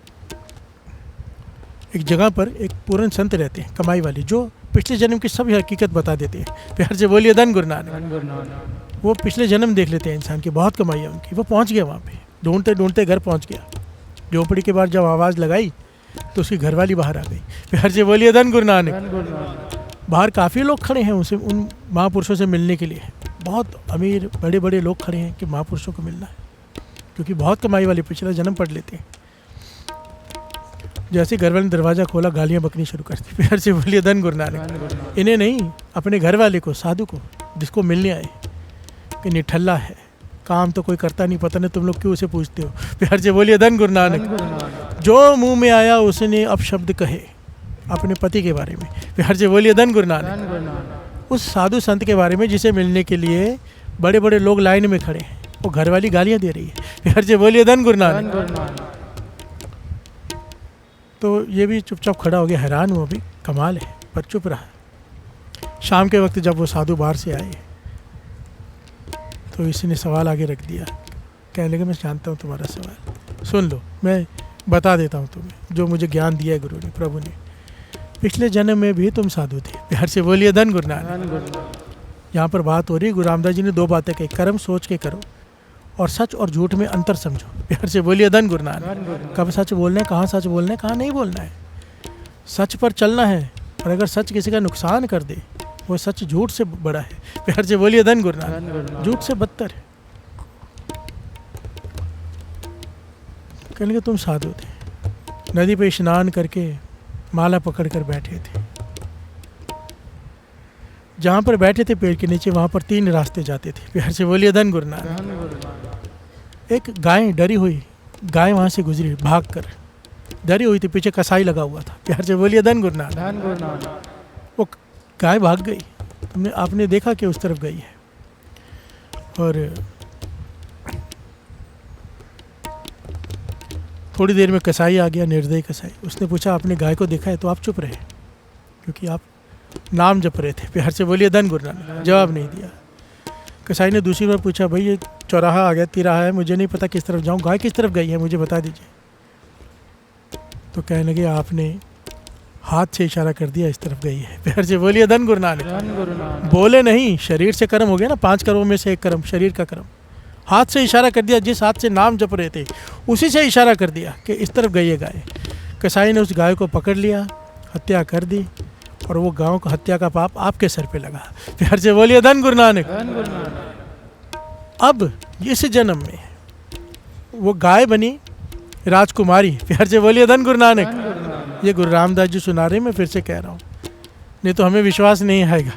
एक जगह पर एक पूर्ण संत रहते हैं कमाई वाले, जो पिछले जन्म की सब हकीकत बता देते हैं। प्यार से बोलिए धन गुरु नानक। धन गुरु नानक। वो पिछले जन्म देख लेते हैं इंसान की, बहुत कमाई है उनकी। वो पहुंच गया वहाँ पे, ढूंढते ढूंढते घर पहुंच गया। झोंपड़ी के बाद जब आवाज़ लगाई तो उसकी घरवाली बाहर आ गई। प्यार से बोलिए धन गुरु नानक। धन गुरु नानक। बाहर काफ़ी लोग खड़े हैं उसे, उन महापुरुषों से मिलने के लिए। बहुत अमीर बड़े बड़े लोग खड़े हैं कि महापुरुषों को मिलना है, क्योंकि बहुत कमाई वाले पिछला जन्म पढ़ लेते हैं। जैसे घर वाले ने दरवाज़ा खोला, गालियाँ बकनी शुरू कर दी। प्यार से बोलिए धन गुरु नानक। धन गुरु नानक। इन्हें नहीं, अपने घर वाले को, साधु को, जिसको मिलने आए, कि निठल्ला है, काम तो कोई करता नहीं, पता नहीं तुम लोग क्यों उसे पूछते हो। प्यार से बोलिए धन गुरु धन नानक। गुरु नानक। जो मुंह में आया उसने अपशब्द कहे अपने पति के बारे में। प्यार से बोलिए धन गुरु नानक। धन गुरु नानक। उस साधु संत के बारे में जिसे मिलने के लिए बड़े बड़े लोग लाइन में खड़े हैं, वो घरवाली गालियाँ दे रही है। प्यार से बोलिए धन गुरु धन नानक। गुरु नानक। तो ये भी चुपचाप खड़ा हो गया, हैरान हुआ, भी कमाल है, पर चुप रहा। शाम के वक्त जब वो साधु बाहर से आए तो इसने सवाल आगे रख दिया। कहने लगे, मैं जानता हूँ तुम्हारा सवाल, सुन लो, मैं बता देता हूँ तुम्हें जो मुझे ज्ञान दिया है गुरु ने, प्रभु ने। पिछले जन्म में भी तुम साधु थे। प्यार से बोलिए धन गुरु नानक। धन गुरु नानक। यहाँ पर बात हो रही, गुरु रामदास जी ने 2 बातें कही, कर्म सोच के करो और सच और झूठ में अंतर समझो। प्यार से बोलिए धन गुरु नानक। धन गुरु नानक। कब सच बोलना है, कहाँ सच बोलना है, कहाँ नहीं बोलना है। सच पर चलना है, और अगर सच किसी का नुकसान कर दे, वो सच झूठ से बड़ा है। प्यार से बोलिए धन गुरु नानक। धन गुरु नानक। झूठ से बदतर है। कहने लगे, तुम साधु थे, नदी पे स्नान करके माला पकड़ कर बैठे थे। जहाँ पर बैठे थे पेड़ के नीचे, वहाँ पर 3 रास्ते जाते थे। प्यार से बोलिए धन गुरु नानक। धन गुरु नानक। एक गाय डरी हुई, गाय वहाँ से गुजरी भाग कर, डरी हुई थी, पीछे कसाई लगा हुआ था। प्यार से बोलिए धन गुरु नानक। धन गुरु नानक। वो गाय भाग गई, आपने देखा कि उस तरफ गई है, और थोड़ी देर में कसाई आ गया, निर्दयी कसाई। उसने पूछा, आपने गाय को देखा है? तो आप चुप रहे, क्योंकि आप नाम जप रहे थे। प्यार से बोलिए धन गुरु नानक। जवाब नहीं दिया। कसाई ने दूसरी बार पूछा, भाई ये चौराहा आ गया, तिराहा है, मुझे नहीं पता किस तरफ जाऊँ, गाय किस तरफ गई है, मुझे बता दीजिए। तो कहने लगे, आपने हाथ से इशारा कर दिया, इस तरफ गई है। प्यार से बोलिए धन गुरु नानक। धन गुरु नानक। बोले नहीं, शरीर से कर्म हो गया ना, 5 कर्मों में से एक कर्म शरीर का कर्म। हाथ से इशारा कर दिया, जिस हाथ से नाम जप रहे थे उसी से इशारा कर दिया कि इस तरफ गई है गाय। कसाई ने उस गाय को पकड़ लिया, हत्या कर दी, और वो गांव को हत्या का पाप आपके सर पे लगा। प्यार से बोलिए धन गुरु नानक। धन गुरु नानक। अब इस जन्म में वो गाय बनी राजकुमारी। प्यार से बोलिए धन गुरु नानक। धन गुरु नानक। ये गुरु रामदास जी सुना रहे, मैं फिर से कह रहा हूँ, नहीं तो हमें विश्वास नहीं आएगा।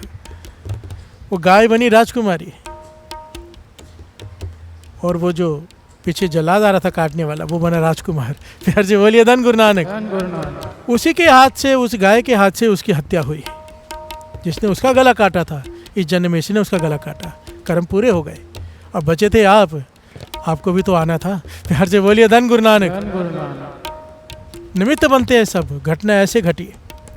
वो गाय बनी राजकुमारी, और वो जो पीछे जल्लाद आ रहा था काटने वाला, वो बना राजकुमार। प्यार से बोलिए धन गुरु नानक। धन गुरु नानक। उसी के हाथ से, उस गाय के हाथ से उसकी हत्या हुई। जिसने उसका गला काटा था, इस जन्म में इसी ने उसका गला काटा। कर्म पूरे हो गए, अब बचे थे आप, आपको भी तो आना था। प्यार से बोलिए धन गुरु नानक। धन गुरु नानक। निमित्त बनते हैं सब, घटना ऐसे घटी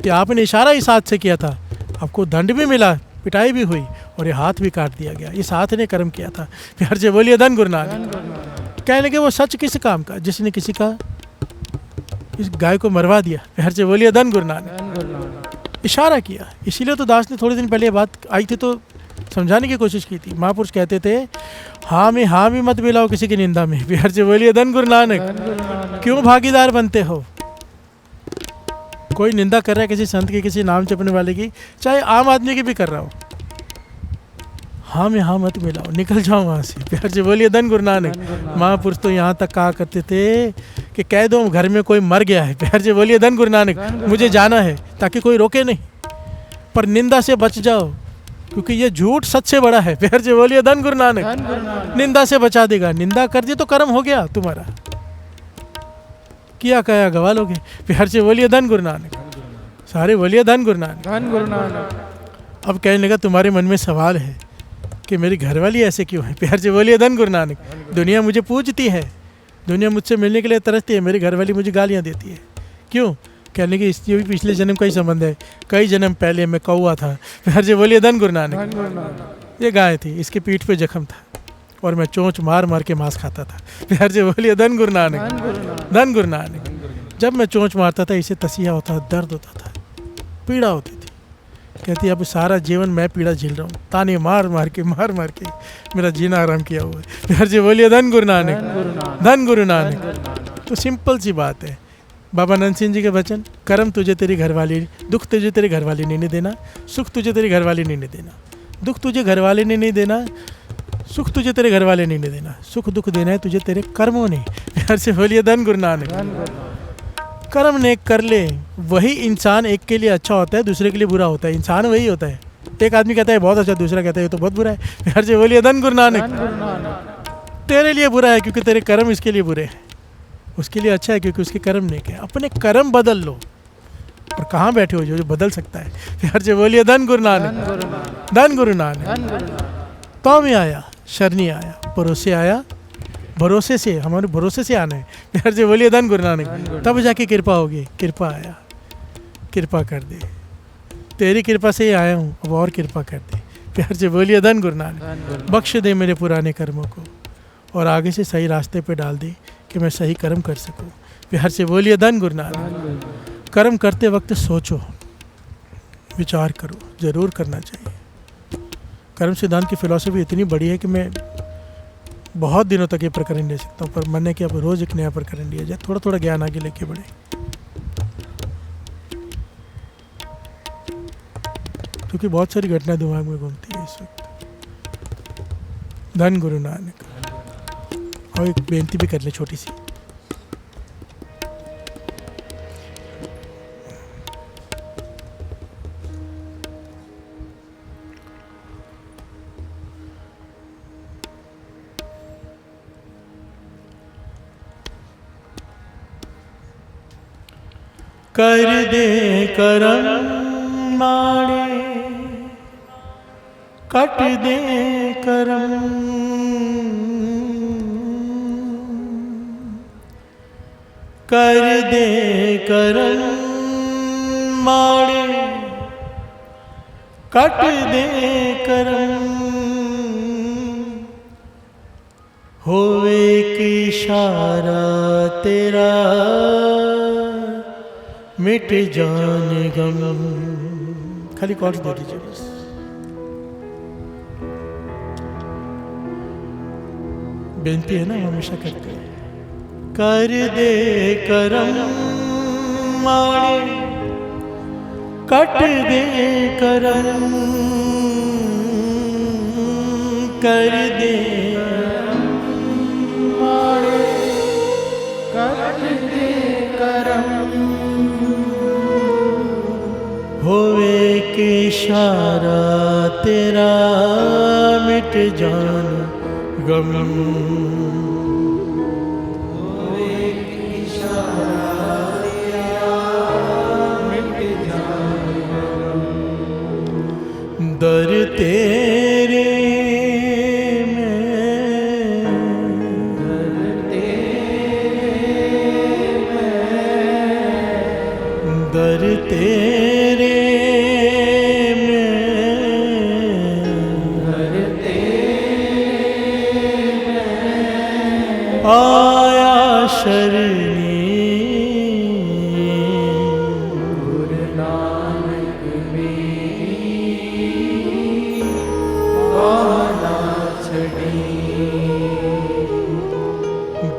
कि आपने इशारा इस हाथ से किया था, आपको दंड भी मिला, पिटाई भी हुई, और ये हाथ भी काट दिया गया। इस हाथ ने कर्म किया था। प्यार से बोलिए धन गुरु नानक। धन गुरु नानक। कहने लगे, वो सच किस काम का, जिसने किसी का इस गाय को मरवा दिया। प्यार से बोलिए धन गुरु नानक। धन गुरु नानक। इशारा किया। इसीलिए तो दास ने थोड़े दिन पहले ये बात आई थी तो समझाने की कोशिश की थी। महापुरुष कहते थे, हाँ में मत मिलाओ किसी की निंदा में। प्यार से बोलिए धन गुरु नानक। धन गुरु नानक। क्यों भागीदार बनते हो? कोई निंदा कर रहा है किसी संत की, किसी नाम जपने वाले की, चाहे आम आदमी की भी कर रहा हो, हाँ में हाँ मत मिलाओ, निकल जाओ वहाँ से। प्यार से बोलिए धन गुरु नानक। महापुरुष तो यहाँ तक कहा करते थे कि कह दो घर में कोई मर गया है। प्यार से बोलिए धन गुरु नानक। मुझे जाना है, ताकि कोई रोके नहीं, पर निंदा से बच जाओ, क्योंकि ये झूठ सच से बड़ा है। प्यार से बोलिए धन गुरु नानक। धन गुरु नानक। निंदा से बचा देगा। निंदा कर दी तो कर्म हो गया तुम्हारा। किया कया गवा लोगे। प्यार से बोलिए धन गुरु नानक। सारे बोलिए धन गुरु नानक। धन गुरु नानक। अब कहने लगा तुम्हारे मन में सवाल है कि मेरी घरवाली ऐसे क्यों है। प्यार से बोलिए धन गुरु नानक। दुनिया मुझे पूजती है, दुनिया मुझसे मिलने के लिए तरसती है, मेरी घरवाली मुझे गालियाँ देती है। क्यों? कहने की इससे भी पिछले जन्म का ही संबंध है, कई जन्म पहले मैं कौआ था। प्यार से बोलिए धन गुरु नानक। धन गुरु नानक। ये गाय थी, इसके पीठ पे जख्म था और मैं चोंच मार मार के मांस खाता था। प्यार से बोलिए धन गुरु नानक। धन गुरु नानक। धन गुरु नानक। जब मैं चोंच मारता था इसे तसिया होता, दर्द होता था, पीड़ा होती थी। कहती अब सारा जीवन मैं पीड़ा झेल रहा हूँ, ताने मार मार के मेरा जीना आराम किया हुआ है। प्यार से बोलिए धन गुरु नानक। धन गुरु नानक। धन गुरु नानक। धन गुरु नानक। तो सिंपल सी बात है, बाबा नंद सिंह जी के वचन, कर्म तुझे तेरी घरवाली, दुख तुझे तेरी घरवाली ने नहीं देना, सुख तुझे तेरी घरवाली ने नहीं देना। दुख तुझे घरवाले ने नहीं देना, सुख तुझे तेरे घरवाले ने नहीं देना, सुख दुख देना है तुझे तेरे कर्मों ने। प्यार से बोलिए धन गुरु नानक। धन गुरु नानक। कर्म नेक कर ले, वही इंसान एक के लिए अच्छा होता है, दूसरे के लिए बुरा होता है। इंसान वही होता है, एक आदमी कहता है बहुत अच्छा, दूसरा कहता है ये तो बहुत बुरा है। प्यार से बोलिए धन गुरु नानक। धन गुरु नानक। तेरे लिए बुरा है क्योंकि तेरे कर्म इसके लिए बुरे हैं, उसके लिए अच्छा है क्योंकि उसके कर्म नेक है। अपने कर्म बदल लो। और कहाँ बैठे हो जो बदल सकता है। प्यार से बोलिए धन गुरु नानक। धन गुरु नानक। धन गुरु नानक। धन गुरु नानक। तो में आया, शरणी आया, परोसे आया, भरोसे से, हमारे भरोसे से आना है। प्यार से बोलिए धन गुरु नानक। तब जाके कृपा होगी। कृपा आया, कृपा कर दे, तेरी कृपा से ही आया हूँ, अब और कृपा कर दे। प्यार से बोलिए धन गुरु नानक। धन गुरु नानक। बख्श दे मेरे पुराने कर्मों को और आगे से सही रास्ते पे डाल दे कि मैं सही कर्म कर सकूं। प्यार से बोलिए धन गुरु नानक। धन गुरु नानक। कर्म करते वक्त सोचो, विचार करो, जरूर करना चाहिए। कर्म सिद्धांत की फिलॉसफी इतनी बड़ी है कि मैं बहुत दिनों तक ये प्रकरण ले सकता हूँ, पर मन है कि अब रोज एक नया प्रकरण लिया जाए, थोड़ा थोड़ा ज्ञान आगे लेके बढ़े। क्योंकि बहुत सारी घटनाएं दिमाग में घूमती है इस वक्त। धन गुरु नानक। और एक बेनती भी कर ले छोटी सी। कर दे करम माड़े, कट दे करम, कर दे करम माड़े, कट दे करम, होवे की इशारा तेरा, मिट जाने गम। खाली कॉर्ड्स दे दीजिए बस। बेनती है ना, हमेशा करते हैं। कर दे करम माड़े, कट दे करम, कर दे माड़े, कट दे करम, होवे के इशारा तेरा, मिट जान गम। होवे के इशारा तेरा, मिट जान गम। दर तेरे में, दर तेरे में, दर तेरे आया शरणी, गुरु नानक मेरी बाना छड़ी,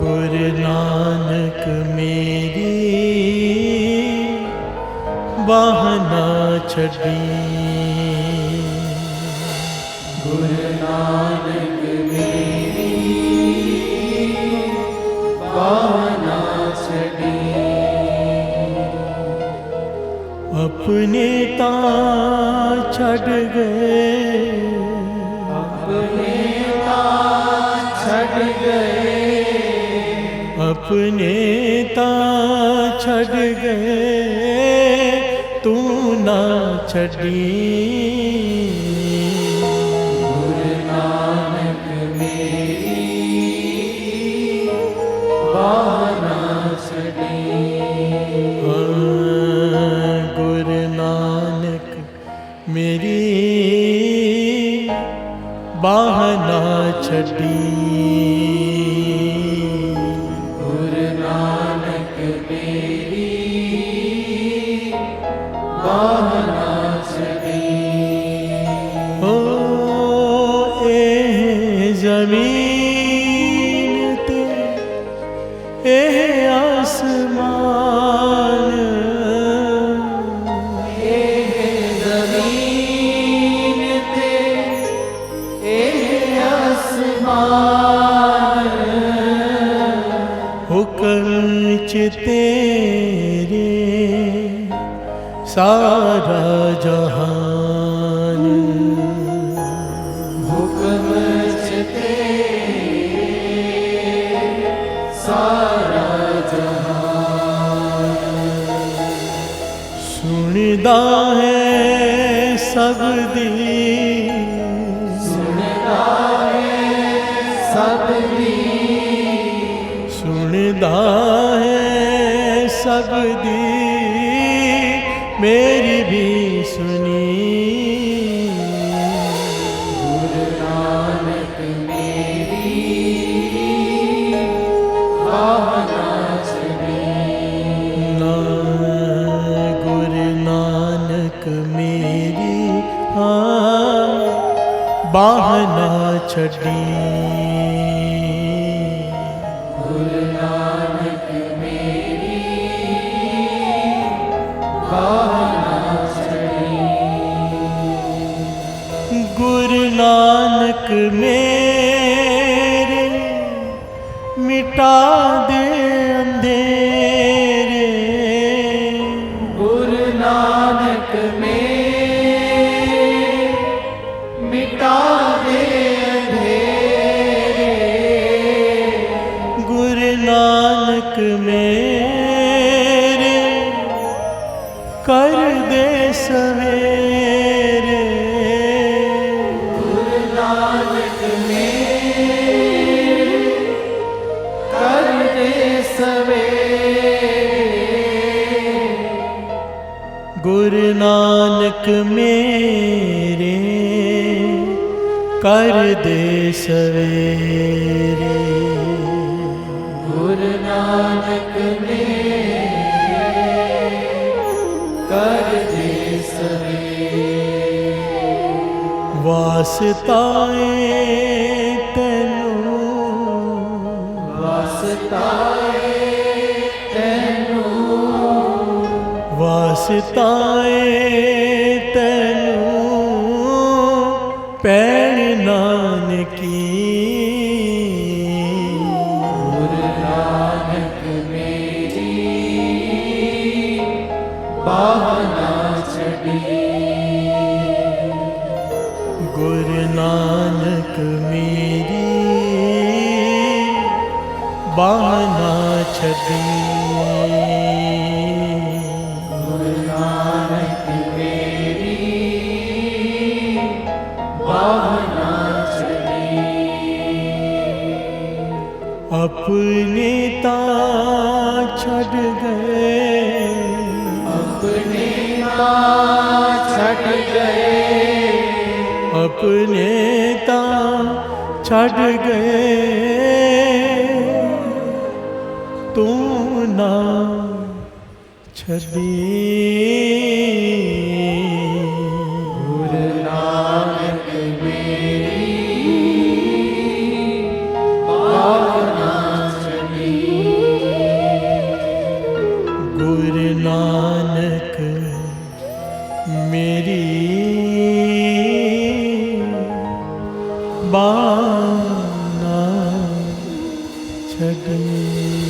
गुरु नानक मेरी बाहना छड़ी, गुरु नानक मेरी बाना छड़ी। अपने तां छड़ गए, अपने तां छड़ गए, अपने ता छड़ गए तू ना छड़ी। गुरु नानक मेरी बाह ना छड़ी। गुरु नानक मेरी बाह ना छड़ी। गुरु नानक मेरी बाह ना छड़ी। ओ ए जमीन ते ए आसमान, ज़मीन ते ए आसमान, हुक्म च तेरे सारा जहान। हुक्म च तेरे सारा जहान। सुनदा है सब दी, सुनदा है सब दी, सुनदा है सब दी, मेरी भी सुनी। गुरु नानक मेरी बाह ना छड़ी। ना गुरु नानक मेरी हाँ बाह ना छड़ी। गुरु नानक मेरी बाह ना छड़ी। गुरु नानक मेरे मिटा दे अंधेरे। गुरु नानक मेरे मिटा दे अंधेरे। गुरु नानक मेरे कर दे सवेरे। गुरु नानक मेरे कर दे सवेरे। गुरु नानक मेरे कर दे सवेरे। गुरु नानक मेरे कर दे सवेरे। वास्ताए तेनू, वास्ताए तैनू, वास्ताए तेनू पैण नानकी। गुरु नानक मेरी बाह ना छड़ी। गुरु नानक मेरी बाह ना छड़ी। गुरु नानक मेरी बाह ना छड़ी। अपने ता छड़ गए, अपने ना छट गए। अपने ता छड़ गए तू ना छड़ी। गुरु नानक मेरी बाह ना छड़ी। गुरु नानक मेरी बाना छड़ी।